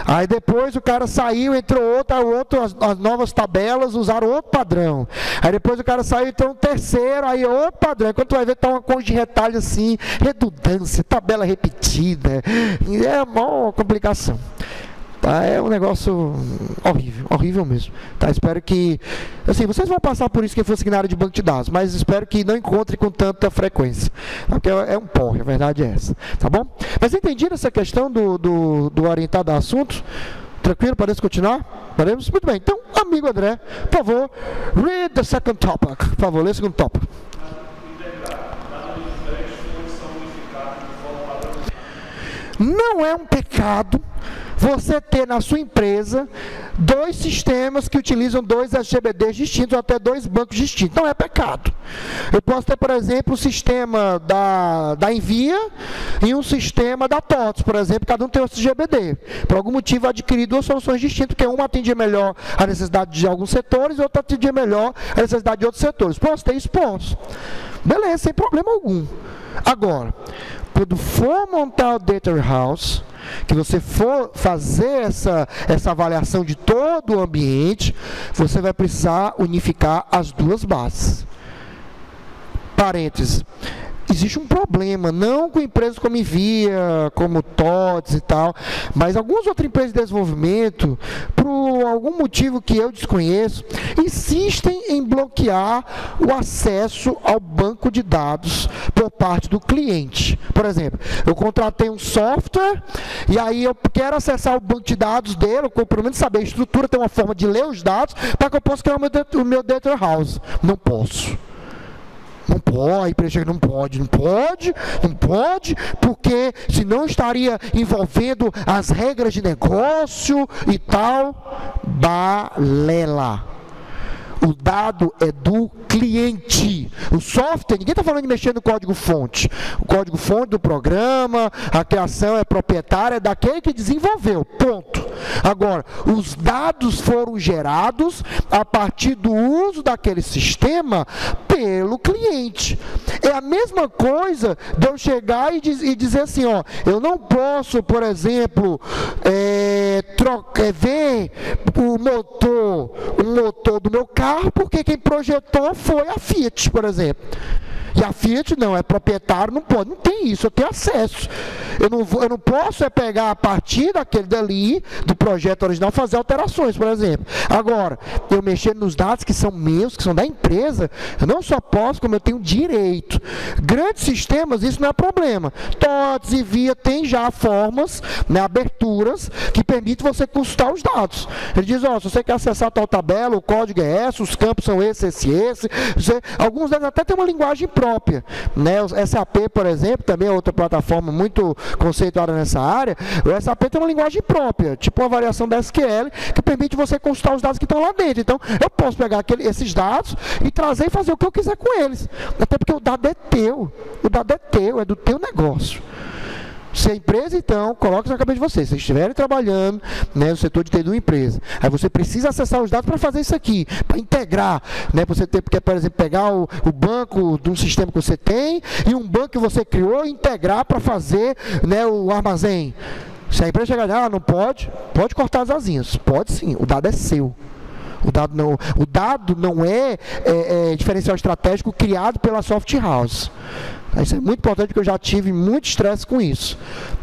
aí depois o cara saiu, entrou outro, as novas tabelas usaram outro padrão, aí depois o cara saiu, então terceiro, aí outro padrão. Quando tu vai ver, tá uma concha de retalho assim, redundância, tabela repetida, é uma complicação. Tá, é um negócio horrível, horrível mesmo. Tá, espero que, assim, vocês vão passar por isso quem for na área de banco de dados, mas espero que não encontre com tanta frequência, porque é um porre, a verdade é essa, tá bom? Mas entendido essa questão do orientado a assuntos? Tranquilo? Podemos continuar? Podemos? Muito bem. Então, amigo André, por favor, read the second topic. Por favor, lê o segundo tópico. Não é um pecado você ter na sua empresa 2 sistemas que utilizam 2 SGBDs distintos ou até 2 bancos distintos. Não é pecado. Eu posso ter, por exemplo, o sistema da Envia e um sistema da TOTS, por exemplo, cada um tem um SGBD. Por algum motivo, eu adquiri 2 soluções distintas, porque uma atendia melhor a necessidade de alguns setores e outra atendia melhor a necessidade de outros setores. Posso ter isso? Posso. Beleza, sem problema algum. Agora, quando for montar o Data House, que você for fazer essa avaliação de todo o ambiente, você vai precisar unificar as 2 bases. Parênteses. Existe um problema, não com empresas como Envia, como TOTS e tal, mas algumas outras empresas de desenvolvimento, por algum motivo que eu desconheço, insistem em bloquear o acesso ao banco de dados por parte do cliente. Por exemplo, eu contratei um software e aí eu quero acessar o banco de dados dele, ou pelo menos saber a estrutura, ter uma forma de ler os dados, para que eu possa criar o meu Data House. Não posso. Não pode, a empresa chega, não pode, porque senão estaria envolvendo as regras de negócio e tal. Balela. O dado é do cliente. O software, ninguém está falando de mexer no código-fonte. O código-fonte do programa, a criação é proprietária daquele que desenvolveu. Ponto. Agora, os dados foram gerados a partir do uso daquele sistema pelo cliente. É a mesma coisa de eu chegar e dizer assim, ó, eu não posso, por exemplo, ver o motor do meu carro, porque quem projetou foi a Fiat, por exemplo. E a Fiat não, é proprietário, não pode, não tem isso, eu tenho acesso. Eu não posso pegar a partir daquele dali, do projeto original, fazer alterações, por exemplo. Agora, eu mexer nos dados que são meus, que são da empresa, eu não só posso, como eu tenho direito. Grandes sistemas, isso não é problema. TOTS e VIA tem já formas, né, aberturas, que permitem você consultar os dados. Ele diz, ó, se você quer acessar tal tabela, o código é esse, os campos são esse. Alguns deles até tem uma linguagem própria, né? O SAP, por exemplo, também é outra plataforma muito conceituada nessa área. O SAP tem uma linguagem própria, tipo uma variação da SQL, que permite você consultar os dados que estão lá dentro. Então, eu posso pegar esses dados e trazer e fazer o que eu quiser com eles. Até porque o dado é teu. O dado é teu, é do teu negócio. Se a empresa, então, coloca isso na cabeça de vocês, se vocês estiverem trabalhando, né, no setor de TI de uma empresa, aí você precisa acessar os dados para fazer isso aqui, para integrar, né, você quer, por exemplo, pegar o banco de um sistema que você tem e um banco que você criou e integrar para fazer, né, o armazém. Se a empresa chegar, não pode cortar as asinhas. Pode sim, o dado é seu. O dado não é diferencial estratégico criado pela soft house. Isso é muito importante, porque eu já tive muito estresse com isso.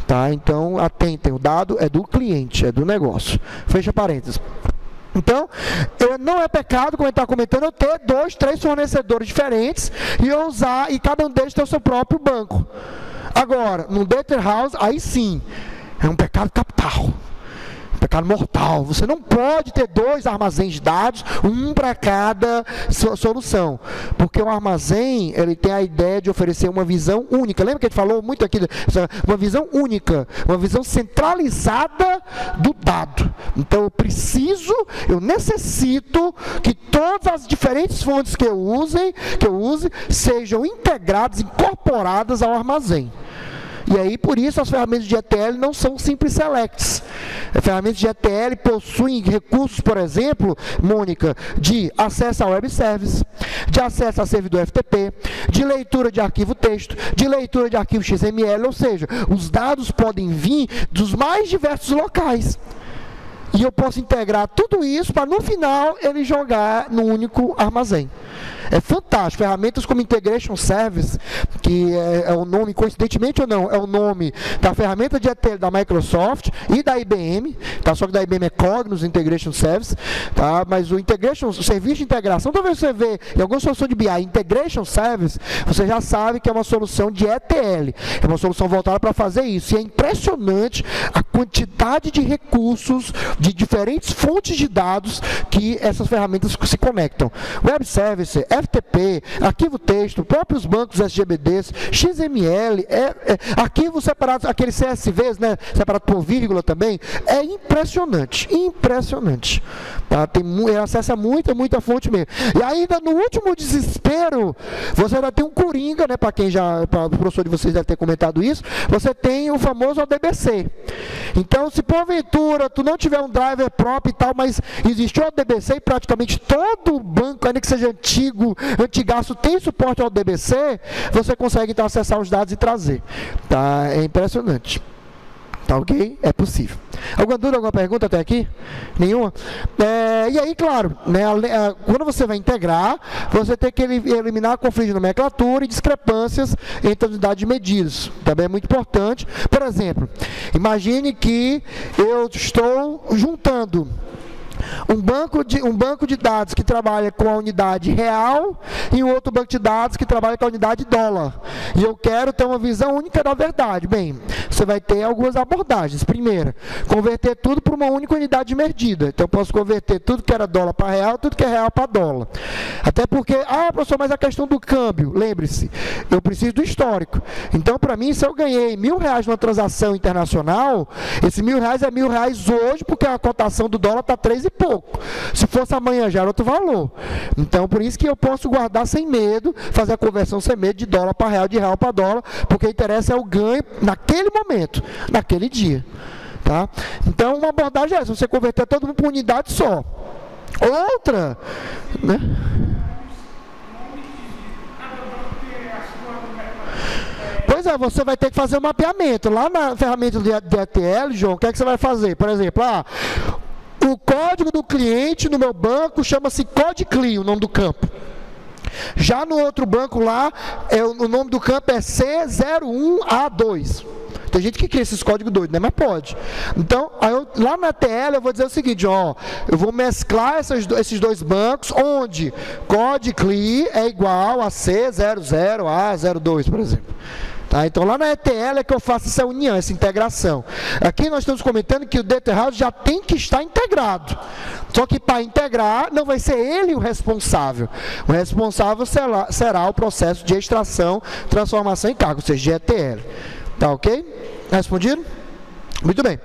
Tá? Então, atentem, o dado é do cliente, é do negócio. Fecha parênteses. Então, não é pecado, como ele está comentando, eu ter 2, 3 fornecedores diferentes e eu usar, e cada um deles ter o seu próprio banco. Agora, no data house, aí sim, é um pecado capital. Pecado mortal. Você não pode ter 2 armazéns de dados, um para cada solução, porque o armazém, ele tem a ideia de oferecer uma visão única. Lembra que a gente falou muito aqui, uma visão única, uma visão centralizada do dado. Então eu necessito que todas as diferentes fontes que eu use sejam integradas, incorporadas ao armazém. E aí, por isso, as ferramentas de ETL não são simples selects. As ferramentas de ETL possuem recursos, por exemplo, Mônica, de acesso ao web service, de acesso a servidor FTP, de leitura de arquivo texto, de leitura de arquivo XML, ou seja, os dados podem vir dos mais diversos locais. E eu posso integrar tudo isso para, no final, ele jogar no único armazém. É fantástico. Ferramentas como Integration Service, que é o nome, coincidentemente ou não, é o nome da ferramenta de ETL da Microsoft e da IBM, tá? Só que da IBM é Cognos Integration Service, tá? Mas o serviço de integração, talvez você vê em alguma solução de BI, Integration Service, você já sabe que é uma solução de ETL, é uma solução voltada para fazer isso. E é impressionante a quantidade de recursos, de diferentes fontes de dados que essas ferramentas se conectam. Web Service, FTP, arquivo texto, próprios bancos SGBDs, XML, arquivos separados, aqueles CSVs, né, separado por vírgula também, é impressionante, impressionante. Tá? Acessa muita fonte mesmo. E ainda no último desespero, você ainda tem um coringa, né, para o professor de vocês deve ter comentado isso, você tem o famoso ODBC. Então, se porventura tu não tiver um driver próprio e tal, mas existe o ODBC e praticamente todo banco, ainda que seja antigaço, tem suporte ao ODBC, você consegue então acessar os dados e trazer. Tá? É impressionante. Tá ok? É possível. Alguma dúvida, alguma pergunta até aqui? Nenhuma? E aí, claro, né, quando você vai integrar, você tem que eliminar conflito de nomenclatura e discrepâncias entre as unidades de medidas. Também é muito importante. Por exemplo, imagine que eu estou juntando um banco de dados que trabalha com a unidade real e um outro banco de dados que trabalha com a unidade dólar. E eu quero ter uma visão única da verdade. Bem, você vai ter algumas abordagens. Primeira, converter tudo para uma única unidade de medida. Então, eu posso converter tudo que era dólar para real, tudo que é real para dólar. Até porque, professor, mas a questão do câmbio, lembre-se, eu preciso do histórico. Então, para mim, se eu ganhei R$1.000 numa transação internacional, esse R$1.000 é R$1.000 hoje, porque a cotação do dólar está 3 e pouco. Se fosse amanhã já era outro valor. Então, por isso que eu posso guardar sem medo, fazer a conversão sem medo de dólar para real, de real para dólar, porque o interesse é o ganho naquele momento, naquele dia. Tá? Então, uma abordagem é essa, você converter todo mundo para unidade só. Outra, né? Pois é, você vai ter que fazer um mapeamento. Lá na ferramenta do ETL, João, o que é que você vai fazer? Por exemplo, o código do cliente no meu banco chama-se CodeClient, o nome do campo. Já no outro banco lá, o nome do campo é C01A2. Tem gente que cria esses códigos doidos, né? Mas pode. Então, lá na TL eu vou dizer o seguinte, eu vou mesclar esses dois bancos, onde CodeClient é igual a C00A02, por exemplo. Tá? Então, lá na ETL é que eu faço essa união, essa integração. Aqui nós estamos comentando que o Data House já tem que estar integrado. Só que para integrar, não vai ser ele o responsável. O responsável será o processo de extração, transformação em carga, ou seja, de ETL. Tá ok? Respondido? Muito bem.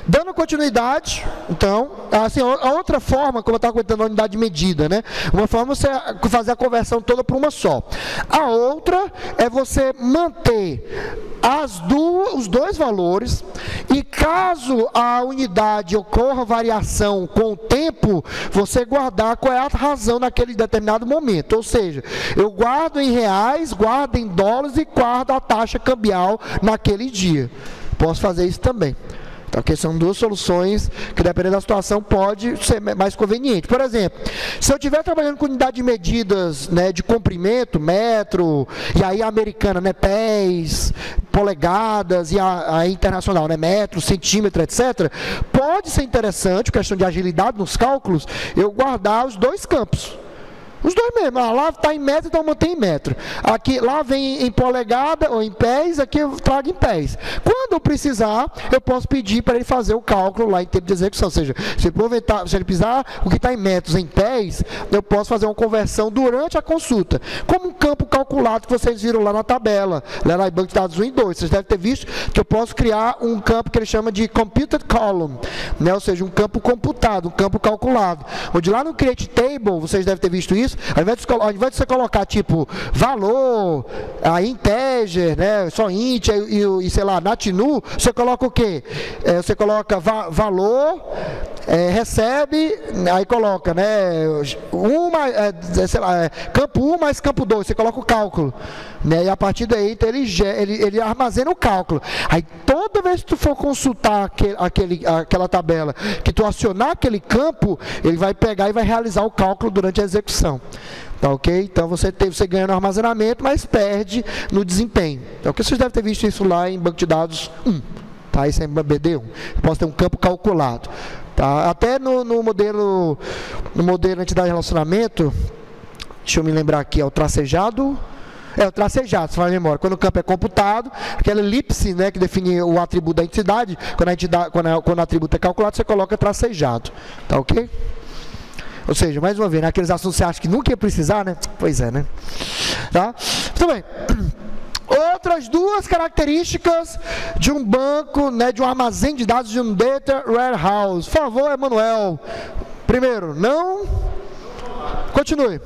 Dando continuidade, então, assim, a outra forma, como eu estava comentando, a unidade de medida, né? Uma forma é você fazer a conversão toda para uma só. A outra é você manter os dois valores e caso a unidade ocorra variação com o tempo, você guardar qual é a razão naquele determinado momento. Ou seja, eu guardo em reais, guardo em dólares e guardo a taxa cambial naquele dia. Posso fazer isso também. Então, que são duas soluções que, dependendo da situação, pode ser mais conveniente. Por exemplo, se eu estiver trabalhando com unidade de medidas, né, de comprimento, metro, e aí a americana, né, pés, polegadas, e a internacional, né, metro, centímetro, etc., pode ser interessante, questão de agilidade nos cálculos, eu guardar os dois campos. Os dois mesmo, lá está em metro, então mantém em metro. Aqui, lá vem em polegada ou em pés, aqui eu trago em pés. Quando eu precisar, eu posso pedir para ele fazer o cálculo lá em tempo de execução. Ou seja, se ele precisar o que está em metros em pés, eu posso fazer uma conversão durante a consulta. Como um campo calculado que vocês viram lá na tabela, lá em banco de dados 1 e 2. Vocês devem ter visto que eu posso criar um campo que ele chama de computed column, né? Ou seja, um campo computado, um campo calculado. Onde lá no create table, vocês devem ter visto isso, ao invés de você colocar tipo valor, integer, né, só int e sei lá, nat_nu, você coloca o quê? Você coloca valor, recebe, aí coloca, né, campo 1 mais campo 2, você coloca o cálculo, né, e a partir daí então, ele armazena o cálculo. Aí toda vez que tu for consultar aquela tabela, que tu acionar aquele campo, ele vai pegar e vai realizar o cálculo durante a execução. Tá ok? Então você ganha no armazenamento, mas perde no desempenho. Então, vocês devem ter visto isso lá em banco de dados 1. Tá? Isso é em BD1. Eu posso ter um campo calculado. Tá? Até no modelo entidade de relacionamento, deixa eu me lembrar aqui, é o tracejado. O tracejado, se faz memória. Quando o campo é computado, aquela elipse, né, que define o atributo da entidade, quando o atributo é calculado, você coloca tracejado. Tá ok? Ou seja, mais uma vez, naqueles assuntos que você acha que nunca ia precisar, né? Pois é, né? Tá? Muito bem. Outras duas características de um banco, né, de um armazém de dados, de um data warehouse. Por favor, Emanuel. Primeiro, não. Continue.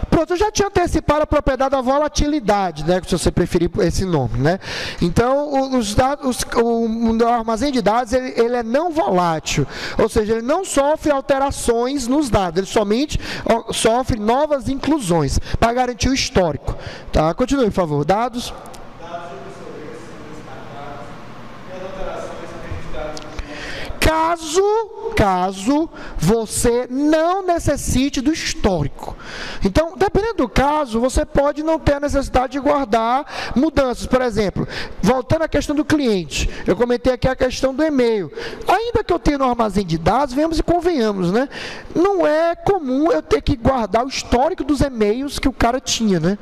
Pronto, eu já tinha antecipado a propriedade da volatilidade, né, se você preferir esse nome, né? Então, o armazém de dados, ele é não volátil, ou seja, ele não sofre alterações nos dados, ele somente sofre novas inclusões, para garantir o histórico. Tá? Continue, por favor. Dados. caso você não necessite do histórico. Então, dependendo do caso, você pode não ter a necessidade de guardar mudanças. Por exemplo, voltando à questão do cliente, eu comentei aqui a questão do e-mail. Ainda que eu tenha no armazém de dados, venhamos e convenhamos, né? Não é comum eu ter que guardar o histórico dos e-mails que o cara tinha, né?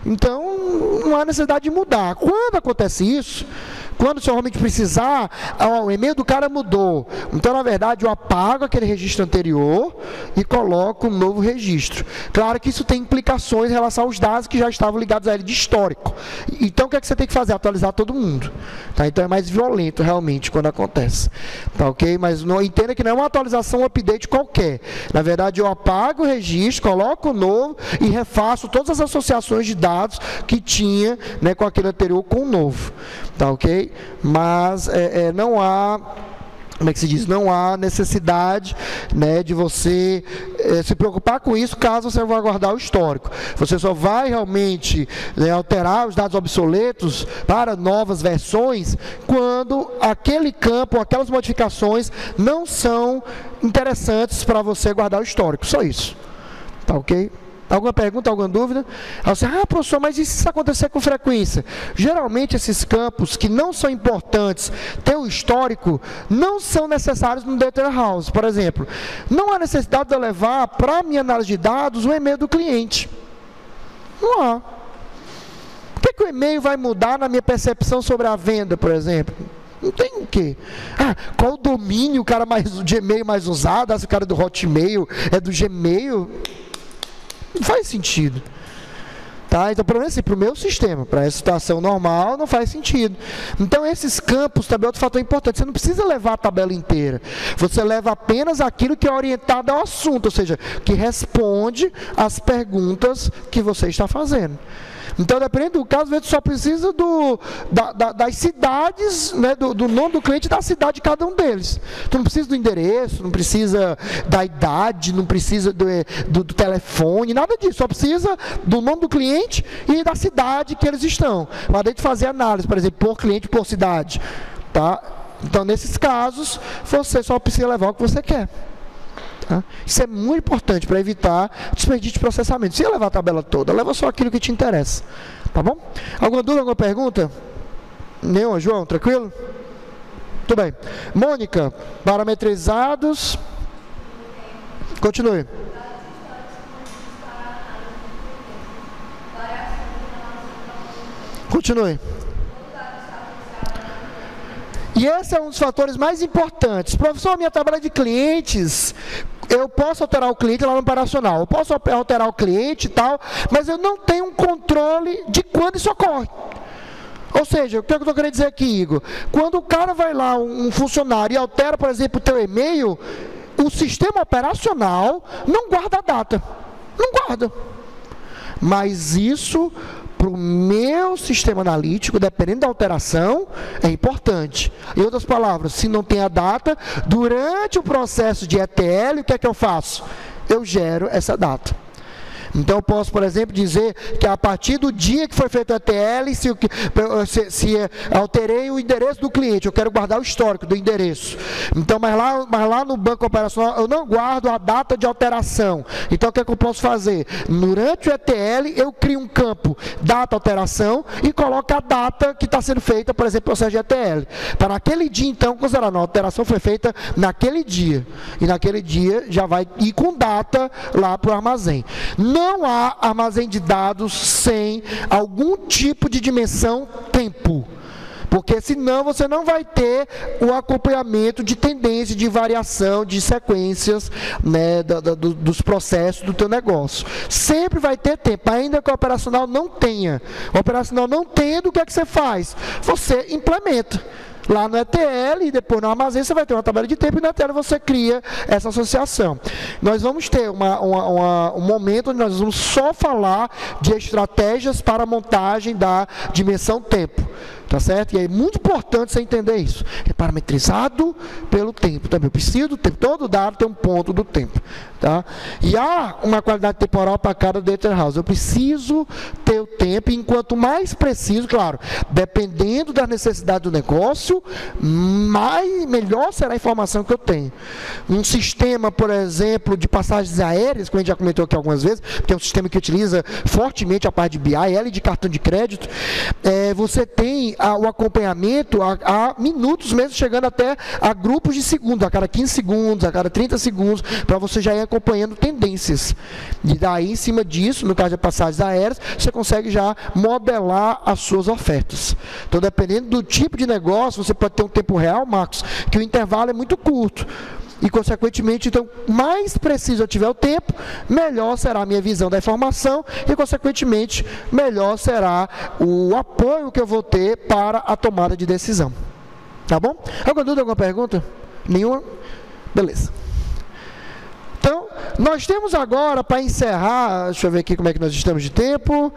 Então, não há necessidade de mudar. Quando acontece isso, quando o senhor realmente precisar, o e-mail do cara mudou. Então, na verdade, eu apago aquele registro anterior e coloco um novo registro. Claro que isso tem implicações em relação aos dados que já estavam ligados a ele de histórico. Então, o que é que você tem que fazer? Atualizar todo mundo. Tá? Então, é mais violento, realmente, quando acontece. Tá, ok? Mas não, entenda que não é uma atualização, um update qualquer. Na verdade, eu apago o registro, coloco o novo e refaço todas as associações de dados que tinha, né, com aquele anterior com o novo, tá ok? Mas não há, como é que se diz? Não há necessidade, né, de você se preocupar com isso caso você vá guardar o histórico. Você só vai realmente, né, alterar os dados obsoletos para novas versões quando aquele campo, aquelas modificações não são interessantes para você guardar o histórico. Só isso, tá ok? Alguma pergunta, alguma dúvida? Aí você, professor, mas e se isso acontecer com frequência? Geralmente esses campos que não são importantes, ter o histórico, não são necessários no Data Warehouse. Por exemplo, não há necessidade de eu levar para a minha análise de dados o e-mail do cliente. Não há. Por que o e-mail vai mudar na minha percepção sobre a venda, por exemplo? Não tem o quê? Qual o domínio, o cara de e-mail mais usado? Se o cara do Hotmail é do Gmail? Não faz sentido. Tá? Então, pelo menos assim, para o meu sistema, para essa situação normal, não faz sentido. Então, esses campos também é outro fator importante. Você não precisa levar a tabela inteira. Você leva apenas aquilo que é orientado ao assunto, ou seja, que responde às perguntas que você está fazendo. Então, dependendo do caso, você só precisa das cidades, né, do nome do cliente e da cidade de cada um deles. Tu não precisa do endereço, não precisa da idade, não precisa do telefone, nada disso. Só precisa do nome do cliente e da cidade que eles estão. Para daí fazer análise, por exemplo, por cliente, por cidade. Tá? Então, nesses casos, você só precisa levar o que você quer. Tá? Isso é muito importante para evitar desperdício de processamento. Se levar a tabela toda, leva só aquilo que te interessa. Tá bom? Alguma dúvida, alguma pergunta? Nenhuma, João? Tranquilo? Tudo bem. Mônica, parametrizados. Continue. Continue. E esse é um dos fatores mais importantes. Professor, minha tabela de clientes, eu posso alterar o cliente lá no operacional, eu posso alterar o cliente e tal, mas eu não tenho um controle de quando isso ocorre. Ou seja, o que eu estou querendo dizer aqui, Igor? Quando o cara vai lá, um funcionário, e altera, por exemplo, o teu e-mail, o sistema operacional não guarda a data. Não guarda. Mas isso, para o meu sistema analítico, dependendo da alteração, é importante. Em outras palavras, se não tem a data, durante o processo de ETL, o que é que eu faço? Eu gero essa data. Então, eu posso, por exemplo, dizer que a partir do dia que foi feito o ETL, se alterei o endereço do cliente, eu quero guardar o histórico do endereço. Então, mas lá no banco operacional, eu não guardo a data de alteração. Então, o que é que eu posso fazer? Durante o ETL, eu crio um campo data alteração e coloco a data que está sendo feita, por exemplo, o processo de ETL. Para aquele dia, então, considerar, a alteração foi feita naquele dia. E naquele dia já vai ir com data lá para o armazém. Não há armazém de dados sem algum tipo de dimensão tempo. Porque senão você não vai ter o acompanhamento de tendência, de variação, de sequências, né, dos processos do teu negócio. Sempre vai ter tempo, ainda que o operacional não tenha. O operacional não tendo, o que é que você faz? Você implementa. Lá no ETL e depois no armazém você vai ter uma tabela de tempo e no ETL você cria essa associação. Nós vamos ter um momento onde nós vamos só falar de estratégias para a montagem da dimensão tempo. tá certo? E é muito importante você entender isso. É parametrizado pelo tempo também. Eu preciso do tempo. Todo dado tem um ponto do tempo, tá? E há uma qualidade temporal para cada data house. Eu preciso ter o tempo, e enquanto mais preciso, claro, dependendo da necessidade do negócio, melhor será a informação que eu tenho. Um sistema, por exemplo, de passagens aéreas, como a gente já comentou aqui algumas vezes, que é um sistema que utiliza fortemente a parte de BI, ela de cartão de crédito, você tem o acompanhamento a minutos mesmo, chegando até a grupos de segundos, a cada 15 segundos, a cada 30 segundos, para você já ir acompanhando tendências. E daí, em cima disso, no caso de passagens aéreas, você consegue já modelar as suas ofertas. Então, dependendo do tipo de negócio, você pode ter um tempo real, Marcos, que o intervalo é muito curto. E, consequentemente, então, mais preciso eu tiver o tempo, melhor será a minha visão da informação e, consequentemente, melhor será o apoio que eu vou ter para a tomada de decisão. Tá bom? Alguma dúvida, alguma pergunta? Nenhuma? Beleza. Então, nós temos agora, para encerrar, deixa eu ver aqui como é que nós estamos de tempo.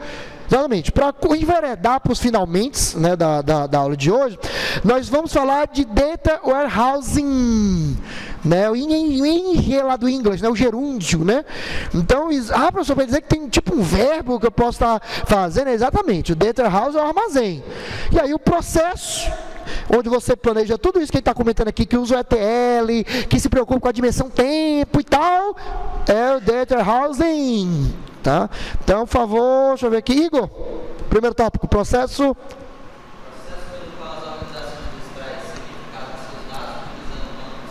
Exatamente, para enveredar para os finalmente, né, da aula de hoje, nós vamos falar de Data Warehousing, né, o ING lá do inglês, né, o gerúndio, né? Então, professor, para dizer que tem tipo um verbo que eu posso estar fazendo, exatamente, o Data Warehouse é o armazém. E aí o processo, onde você planeja tudo isso que a gente está comentando aqui, que usa o ETL, que se preocupa com a dimensão tempo e tal, é o Data Warehousing. Tá? Então, por favor, deixa eu ver aqui. Igor, primeiro tópico, processo. Processo pelo qual as organizações extraem significado dos seus dados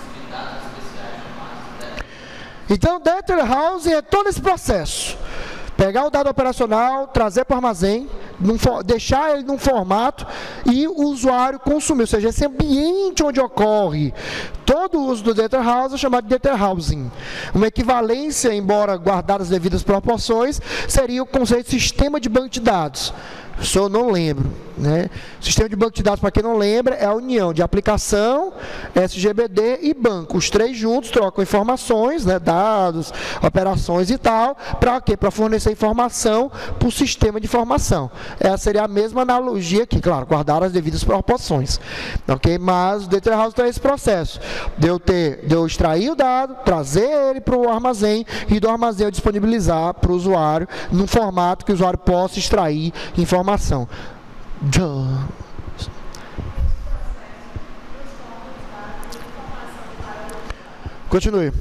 utilizando dados especiais chamados. Então, Data Warehousing é todo esse processo. Pegar o dado operacional, trazer para o armazém, deixar ele num formato e o usuário consumir, ou seja, esse ambiente onde ocorre todo o uso do Data House é chamado de Data Housing. Uma equivalência, embora guardadas as devidas proporções, seria o conceito de sistema de banco de dados. Eu não lembro, né? Sistema de banco de dados, para quem não lembra, é a união de aplicação, SGBD e banco. Os três juntos trocam informações, né, dados, operações e tal, para quê? Para fornecer informação para o sistema de informação. Essa seria a mesma analogia aqui, claro, guardar as devidas proporções. Okay? Mas o Data House tem esse processo de eu extrair o dado, trazer ele para o armazém e do armazém eu disponibilizar para o usuário num formato que o usuário possa extrair informação. Continue.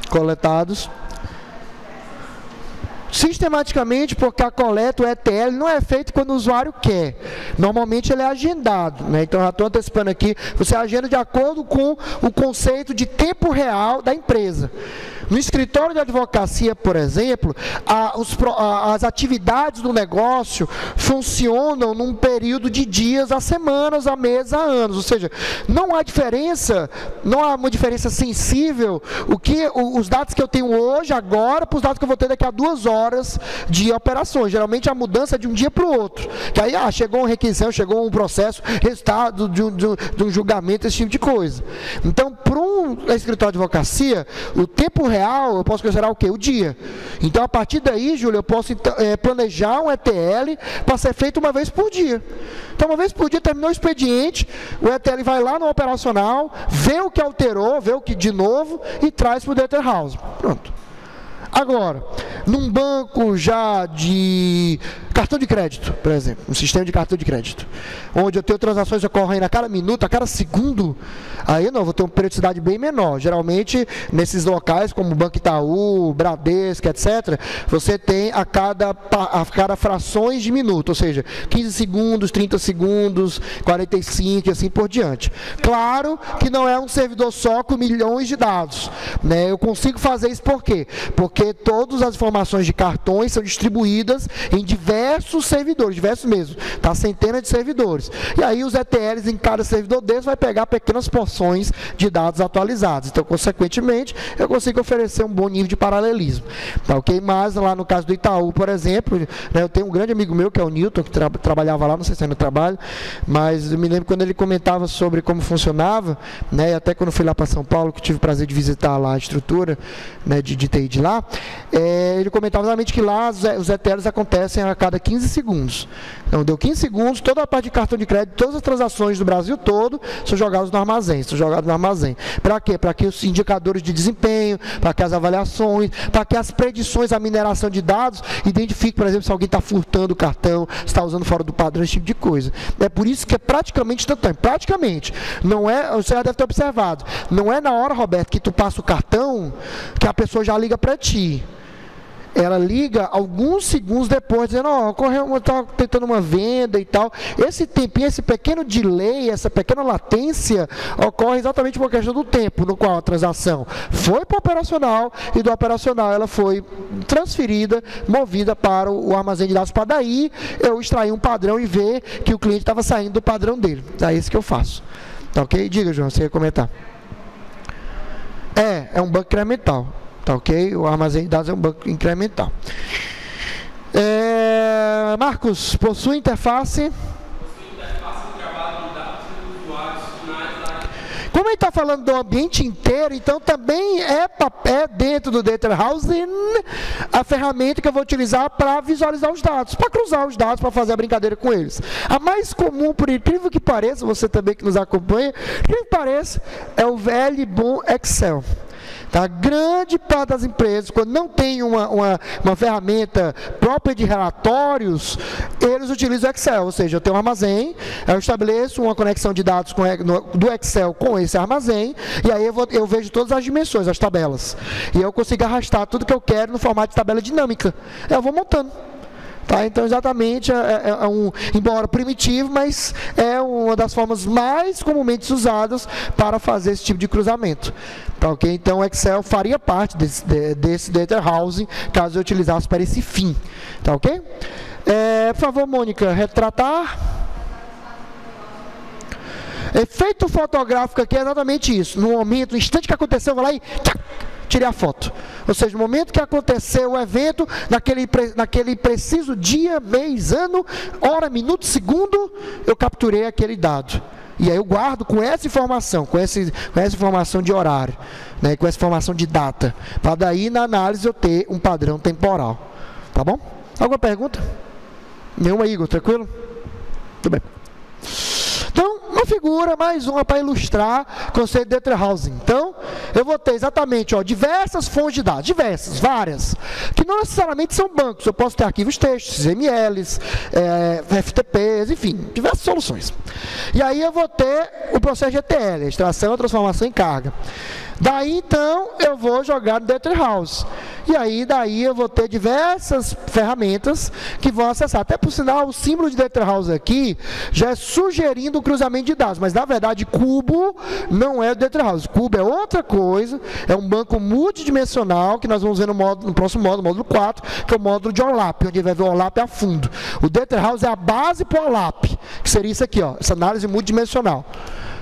Coletados sistematicamente, porque a coleta, o ETL, não é feito quando o usuário quer. Normalmente ele é agendado, né? Então, já estou antecipando aqui, você agenda de acordo com o conceito de tempo real da empresa. No escritório de advocacia, por exemplo, as atividades do negócio funcionam num período de dias a semanas, a meses, a anos. Ou seja, não há diferença, não há uma diferença sensível os dados que eu tenho hoje, agora, para os dados que eu vou ter daqui a 2 horas de operações. Geralmente a mudança é de um dia para o outro. Que aí, chegou uma requisição, chegou um processo, resultado de um julgamento, esse tipo de coisa. Então, para um escritório de advocacia, o tempo real, eu posso considerar o quê? O dia. Então, a partir daí, Júlio, eu posso planejar um ETL para ser feito uma vez por dia. Então, uma vez por dia, terminou o expediente, o ETL vai lá no operacional, vê o que alterou, vê o que de novo e traz para o Data House. Pronto. Agora, num banco já de cartão de crédito, por exemplo, um sistema de cartão de crédito, onde eu tenho transações ocorrendo a cada minuto, a cada segundo, aí não, vou ter uma periodicidade bem menor. Geralmente, nesses locais, como o Banco Itaú, Bradesco, etc., você tem a cada frações de minuto, ou seja, 15 segundos, 30 segundos, 45 e assim por diante. Claro que não é um servidor só com milhões de dados, né? Eu consigo fazer isso por quê? Porque todas as informações de cartões são distribuídas em diversos servidores, diversos mesmo, tá? Centenas de servidores. E aí os ETLs em cada servidor desses vai pegar pequenas porções de dados atualizados. Então, consequentemente, eu consigo oferecer um bom nível de paralelismo. Tá, ok? Mas lá no caso do Itaú, por exemplo, né, eu tenho um grande amigo meu, que é o Newton, que trabalhava lá, não sei se ainda trabalha, mas eu me lembro quando ele comentava sobre como funcionava, né, e até quando fui lá para São Paulo, que tive o prazer de visitar lá a estrutura, né, de TI de lá, ele comentava exatamente que lá os ETLs acontecem a cada 15 segundos. Então, deu 15 segundos, toda a parte de cartão de crédito, todas as transações do Brasil todo são jogadas no armazém. Para quê? Para que os indicadores de desempenho, para que as avaliações, para que as predições, a mineração de dados, identifiquem, por exemplo, se alguém está furtando o cartão, se está usando fora do padrão, esse tipo de coisa. É por isso que é praticamente instantâneo. Praticamente. Não é, você já deve ter observado, não é na hora, Roberto, que tu passa o cartão, que a pessoa já liga para ti. Ela liga alguns segundos depois, dizendo, ocorreu, está tentando uma venda e tal. Esse tempinho, esse pequeno delay, essa pequena latência, ocorre exatamente por questão do tempo no qual a transação foi para o operacional, e do operacional ela foi transferida, movida para o armazém de dados, para daí eu extrair um padrão e ver que o cliente estava saindo do padrão dele. É isso que eu faço. Tá ok? Diga, João, você ia comentar. É um banco incremental. Tá ok? O armazém de dados é um banco incremental. Marcos, possui interface? Possui interface de trabalho de dados e usuários finais da área. Como ele está falando do ambiente inteiro, então também é dentro do Data Housing a ferramenta que eu vou utilizar para visualizar os dados, para cruzar os dados, para fazer a brincadeira com eles. A mais comum, por incrível que pareça, você também que nos acompanha, por incrível que pareça, é o velho e bom Excel. Tá? Grande parte das empresas, quando não tem uma ferramenta própria de relatórios, eles utilizam o Excel, ou seja, eu tenho um armazém, eu estabeleço uma conexão de dados do Excel com esse armazém, e aí eu vejo todas as dimensões, as tabelas, e eu consigo arrastar tudo que eu quero no formato de tabela dinâmica. Eu vou montando. Tá, então, exatamente, embora primitivo, mas é uma das formas mais comumente usadas para fazer esse tipo de cruzamento. Tá, ok? Então, o Excel faria parte desse Data Housing, caso eu utilizasse para esse fim. Tá, ok? Por favor, Mônica, retratar. Efeito fotográfico aqui é exatamente isso. No momento, no instante que aconteceu, eu vou lá e tirei a foto. Ou seja, no momento que aconteceu o evento, naquele preciso dia, mês, ano, hora, minuto, segundo, eu capturei aquele dado. E aí eu guardo com essa informação, com essa informação de horário, né, com essa informação de data, para daí na análise eu ter um padrão temporal. Tá bom? Alguma pergunta? Nenhuma, Igor? Tranquilo? Tudo bem. Então, uma figura, mais uma para ilustrar o conceito de Data Housing. Então, eu vou ter exatamente diversas fontes de dados, várias, que não necessariamente são bancos. Eu posso ter arquivos textos, XMLs, FTPs, enfim, diversas soluções. E aí eu vou ter o processo de ETL, extração e transformação em carga. Daí, então, eu vou jogar no Data House. E aí, daí eu vou ter diversas ferramentas que vão acessar. Até por sinal, o símbolo de Data House aqui já é sugerindo o cruzamento de dados. Mas, na verdade, Cubo não é o Data House. Cubo é outra coisa, é um banco multidimensional, que nós vamos ver no próximo módulo, módulo 4, que é o módulo de OLAP, onde vai ver o OLAP a fundo. O Data House é a base para o OLAP, que seria isso aqui, essa análise multidimensional.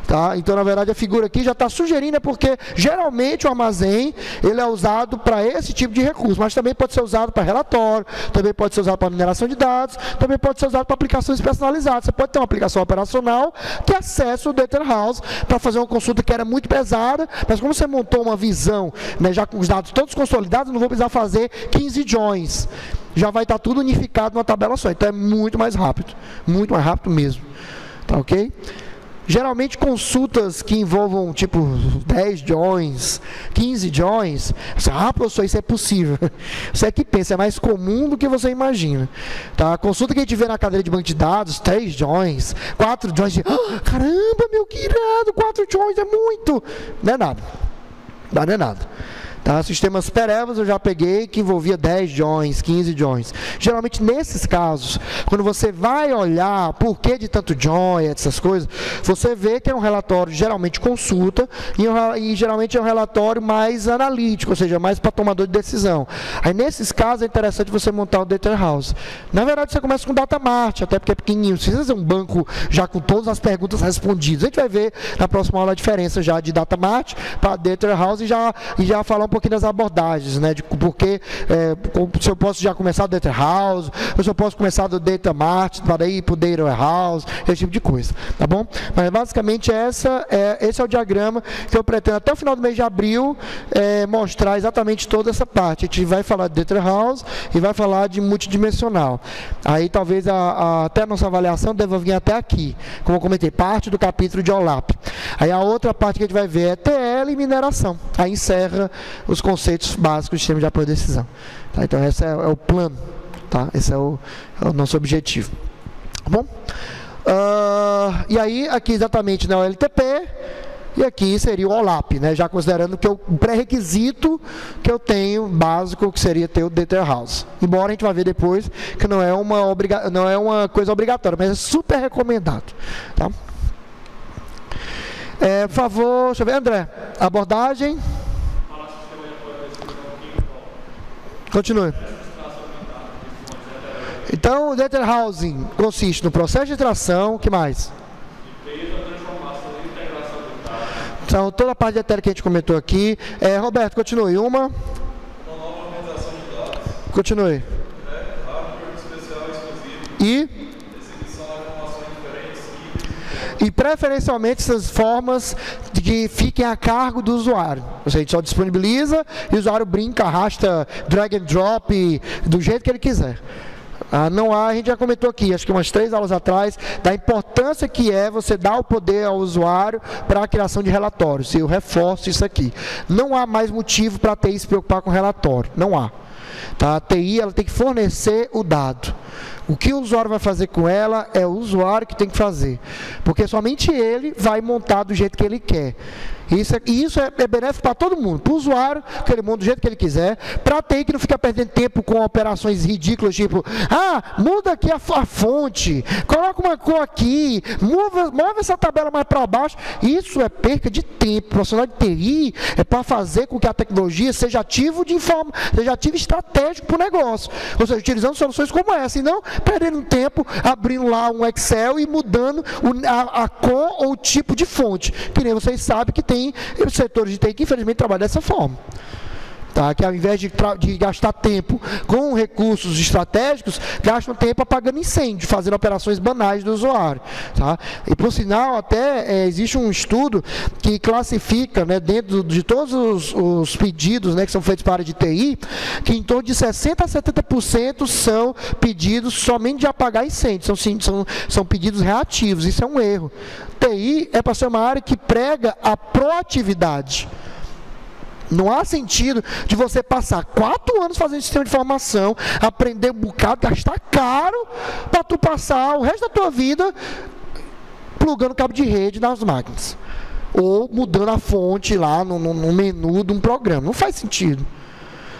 Tá? Então, na verdade, a figura aqui já está sugerindo, porque geralmente o armazém ele é usado para esse tipo de recurso, mas também pode ser usado para relatório, também pode ser usado para mineração de dados, também pode ser usado para aplicações personalizadas. Você pode ter uma aplicação operacional que acessa o Data House para fazer uma consulta que era muito pesada, mas como você montou uma visão, né, já com os dados todos consolidados, não vou precisar fazer 15 joins. Já vai estar tudo unificado numa tabela só. Então é muito mais rápido mesmo. Tá ok? Geralmente consultas que envolvam tipo 10 joins, 15 joins, professor, isso é possível. Você é que pensa, é mais comum do que você imagina. Tá? A consulta que a gente vê na cadeira de banco de dados, 3 joins, 4 joins, caramba, meu, que irado, 4 joins é muito. Não é nada. Não é nada. Tá? Sistemas Perevas eu já peguei que envolvia 10 joins, 15 joins. Geralmente nesses casos, quando você vai olhar por que de tanto join, essas coisas, você vê que é um relatório geralmente consulta e geralmente é um relatório mais analítico, ou seja, mais para tomador de decisão. Aí nesses casos é interessante você montar o Data House. Na verdade você começa com Data Mart, até porque é pequenininho. Você precisa ter um banco já com todas as perguntas respondidas. A gente vai ver na próxima aula a diferença já de Data Mart para Data House e já falar um pouquinho das abordagens, né? De porque se eu posso já começar do Data House, ou se eu posso começar do Data Mart, para ir para o Data Warehouse, esse tipo de coisa, tá bom? Mas basicamente esse é o diagrama que eu pretendo até o final do mês de abril mostrar exatamente toda essa parte. A gente vai falar de Data House e vai falar de multidimensional. Aí talvez até a nossa avaliação deva vir até aqui, como eu comentei, parte do capítulo de OLAP. Aí a outra parte que a gente vai ver é TL e mineração. Aí encerra os conceitos básicos do sistema de apoio à decisão. Tá? Então esse é o plano, tá? Esse é o nosso objetivo. Tá bom? E aí aqui exatamente na OLTP, e aqui seria o OLAP, né? Já considerando que o pré-requisito que eu tenho básico, que seria ter o Data House. Embora a gente vai ver depois que não é uma coisa obrigatória, mas é super recomendado. Tá? Por favor, deixa eu ver, André, abordagem. Continue. Então, o Data Housing consiste no processo de tração, o que mais? Então, toda a parte de ETL que a gente comentou aqui. Roberto, continue. Uma nova organização de dados. Continue. Hardware especial exclusivo. Exibição de informações diferentes e preferencialmente essas formas que fiquem a cargo do usuário. Ou seja, a gente só disponibiliza e o usuário brinca, arrasta, drag and drop do jeito que ele quiser. Não há, a gente já comentou aqui, acho que umas 3 aulas atrás, da importância que é você dar o poder ao usuário para a criação de relatórios. E eu reforço isso aqui. Não há mais motivo para a TI se preocupar com relatório. Não há. Tá? A TI ela tem que fornecer o dado. O que o usuário vai fazer com ela é o usuário que tem que fazer. Porque somente ele vai montar do jeito que ele quer. Isso é benéfico para todo mundo. Para o usuário, que ele monta do jeito que ele quiser. Para a TI, que não fica perdendo tempo com operações ridículas, tipo, muda aqui a fonte, coloca uma cor aqui, move essa tabela mais para baixo. Isso é perca de tempo. O profissional de TI é para fazer com que a tecnologia seja ativo estratégico para o negócio. Ou seja, utilizando soluções como essa, e não perdendo tempo abrindo lá um Excel e mudando a cor ou o tipo de fonte. Que nem vocês sabem que tem setores de TI que infelizmente trabalham dessa forma. Tá? Que ao invés de gastar tempo com recursos estratégicos, gastam tempo apagando incêndio, fazendo operações banais do usuário. Tá? E por sinal, até existe um estudo que classifica, né, dentro de todos os pedidos, né, que são feitos para a área de TI, que em torno de 60% a 70% são pedidos somente de apagar incêndio, são pedidos reativos. Isso é um erro. TI é para ser uma área que prega a proatividade. Não há sentido de você passar 4 anos fazendo sistema de informação, aprender um bocado, gastar caro, para tu passar o resto da tua vida plugando cabo de rede nas máquinas. Ou mudando a fonte lá no menu de um programa. Não faz sentido.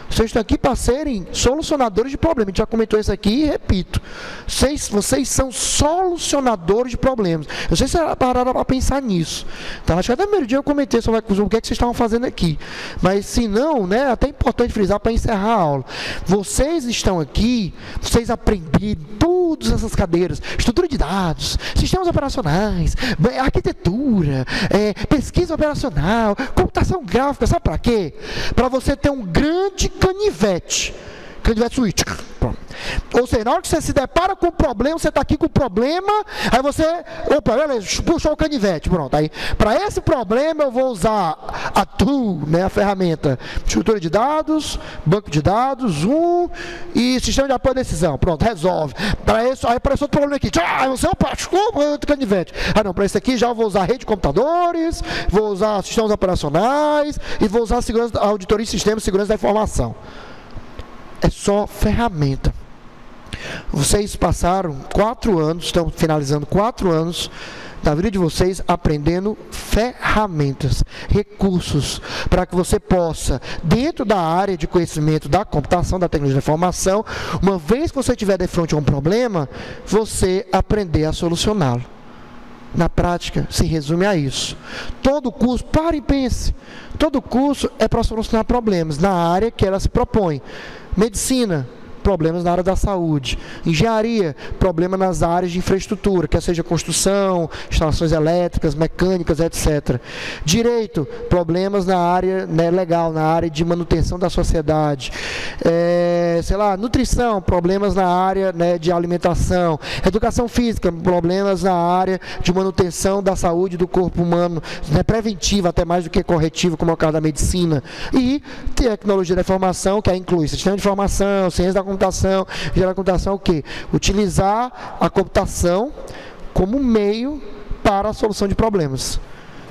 Vocês estão aqui para serem solucionadores de problemas. A gente já comentou isso aqui e repito. Vocês são solucionadores de problemas. Eu sei se vocês pararam para pensar nisso. Então, acho que até no primeiro dia eu comentei sobre o que é que vocês estavam fazendo aqui. Mas se não, né, até é importante frisar para encerrar a aula. Vocês estão aqui, vocês aprenderam todas essas cadeiras, estrutura de dados, sistemas operacionais, arquitetura, pesquisa operacional, computação gráfica, sabe para quê? Para você ter um grande canivete switch. Ou seja, na hora que você se depara com o problema, você está aqui com o problema, aí você, beleza, puxou o canivete, pronto. Aí, para esse problema eu vou usar a tool, né, a ferramenta, estrutura de dados, banco de dados, Zoom e sistema de apoio à decisão, pronto, resolve. Para isso, aí apareceu outro problema aqui, você, desculpa, outro canivete. Não, para esse aqui já eu vou usar rede de computadores, vou usar sistemas operacionais e vou usar segurança, auditoria de sistemas, segurança da informação. É só ferramenta. Vocês passaram 4 anos, estão finalizando 4 anos da vida de vocês aprendendo ferramentas, recursos, para que você possa, dentro da área de conhecimento da computação, da tecnologia da informação, uma vez que você estiver de frente a um problema, você aprender a solucioná-lo. Na prática, se resume a isso. Todo curso, pare e pense, todo curso é para solucionar problemas na área que ela se propõe. Medicina, problemas na área da saúde. Engenharia, problema nas áreas de infraestrutura, quer seja construção, instalações elétricas, mecânicas, etc. Direito, problemas na área, né, legal, na área de manutenção da sociedade. Nutrição, problemas na área, né, de alimentação. Educação física, problemas na área de manutenção da saúde do corpo humano, né, preventiva até mais do que corretiva, como é o caso da medicina. E tecnologia da informação, que aí inclui sistema de informação, ciência da computação. Engenharia da computação, o quê? Utilizar a computação como meio para a solução de problemas.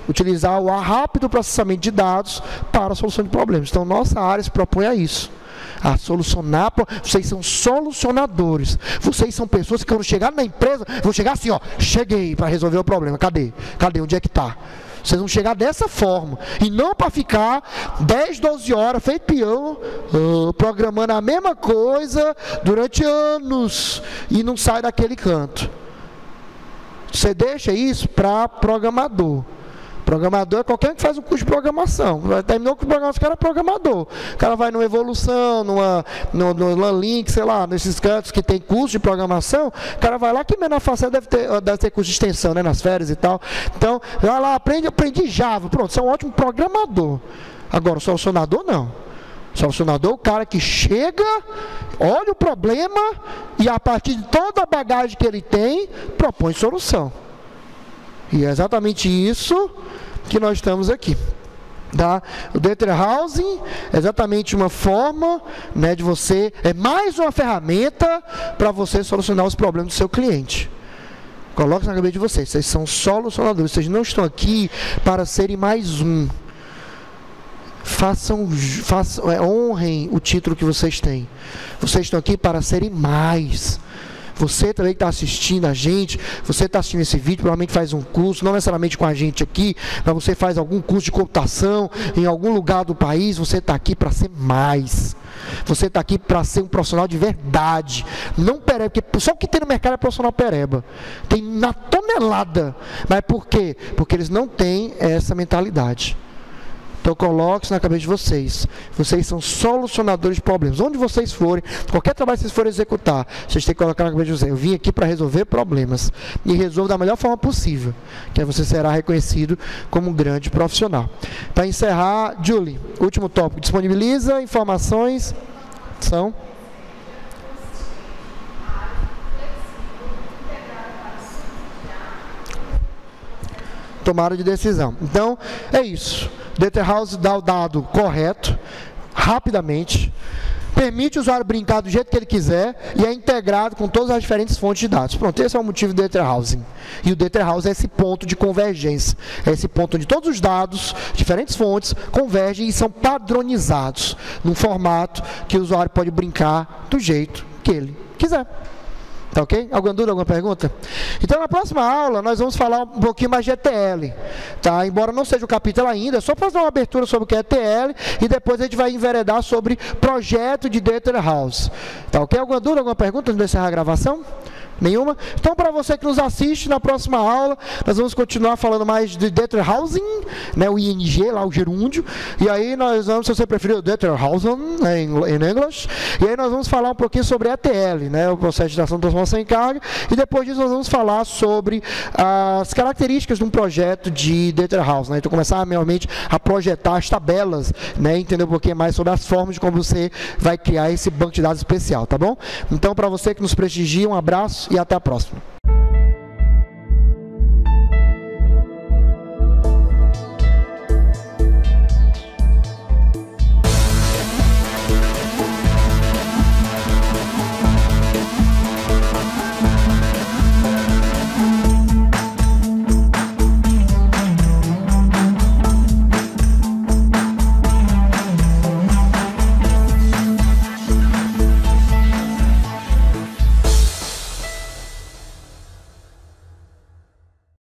Utilizar o rápido processamento de dados para a solução de problemas. Então, nossa área se propõe a isso. A solucionar. Vocês são solucionadores. Vocês são pessoas que quando chegar na empresa, vão chegar assim, ó, cheguei para resolver o problema. Cadê? Onde é que está? Vocês vão chegar dessa forma. E não para ficar 10, 12 horas, feito peão, programando a mesma coisa durante anos e não sai daquele canto. Você deixa isso para programador. Programador é qualquer um que faz um curso de programação. Terminou com o programação, o cara é programador. O cara vai numa Evolução, no Lanlink, sei lá, nesses cantos que tem curso de programação, o cara vai lá, que menor faceta deve ter curso de extensão, né, nas férias e tal. Então, vai lá, aprendi Java, pronto, você é um ótimo programador. Agora, o solucionador não. O solucionador é o cara que chega, olha o problema e a partir de toda a bagagem que ele tem, propõe solução. E é exatamente isso que nós estamos aqui. Tá? O Data Housing é exatamente uma forma, né, de você, é mais uma ferramenta para você solucionar os problemas do seu cliente. Coloque na cabeça de vocês, vocês são solucionadores, vocês não estão aqui para serem mais um. Honrem o título que vocês têm. Vocês estão aqui para serem mais. Você também que está assistindo a gente, você está assistindo esse vídeo, provavelmente faz um curso, não necessariamente com a gente aqui, mas você faz algum curso de computação em algum lugar do país, você está aqui para ser mais. Você está aqui para ser um profissional de verdade. Não pereba, porque só o que tem no mercado é profissional pereba. Tem na tonelada. Mas por quê? Porque eles não têm essa mentalidade. Então coloque isso na cabeça de vocês. Vocês são solucionadores de problemas. Onde vocês forem, qualquer trabalho que vocês forem executar, vocês têm que colocar na cabeça de vocês. Eu vim aqui para resolver problemas. E resolvo da melhor forma possível. Que aí você será reconhecido como um grande profissional. Para encerrar, Julie, último tópico. Disponibiliza informações. São... tomada de decisão. Então, é isso. Data House dá o dado correto, rapidamente, permite o usuário brincar do jeito que ele quiser e é integrado com todas as diferentes fontes de dados. Pronto, esse é o motivo do Data Housing. E o Data House é esse ponto de convergência. É esse ponto onde todos os dados, diferentes fontes, convergem e são padronizados num formato que o usuário pode brincar do jeito que ele quiser. Tá ok? Alguma dúvida, alguma pergunta? Então, na próxima aula, nós vamos falar um pouquinho mais de ETL. Tá? Embora não seja o capítulo ainda, é só fazer uma abertura sobre o que é ETL e depois a gente vai enveredar sobre projeto de Data House. Tá ok? Alguma dúvida, alguma pergunta antes de encerrar a gravação? Nenhuma? Então, para você que nos assiste, na próxima aula, nós vamos continuar falando mais de Data Housing, né, o ING, lá o gerúndio, e aí nós vamos, se você preferir, o Data Housing, né, em inglês, e aí nós vamos falar um pouquinho sobre ETL, né, o processo de geração, transformação em carga, e depois disso nós vamos falar sobre as características de um projeto de Data House, né, então começar realmente a projetar as tabelas, né, entender um pouquinho mais sobre as formas de como você vai criar esse banco de dados especial, tá bom? Então, para você que nos prestigia, um abraço e até a próxima.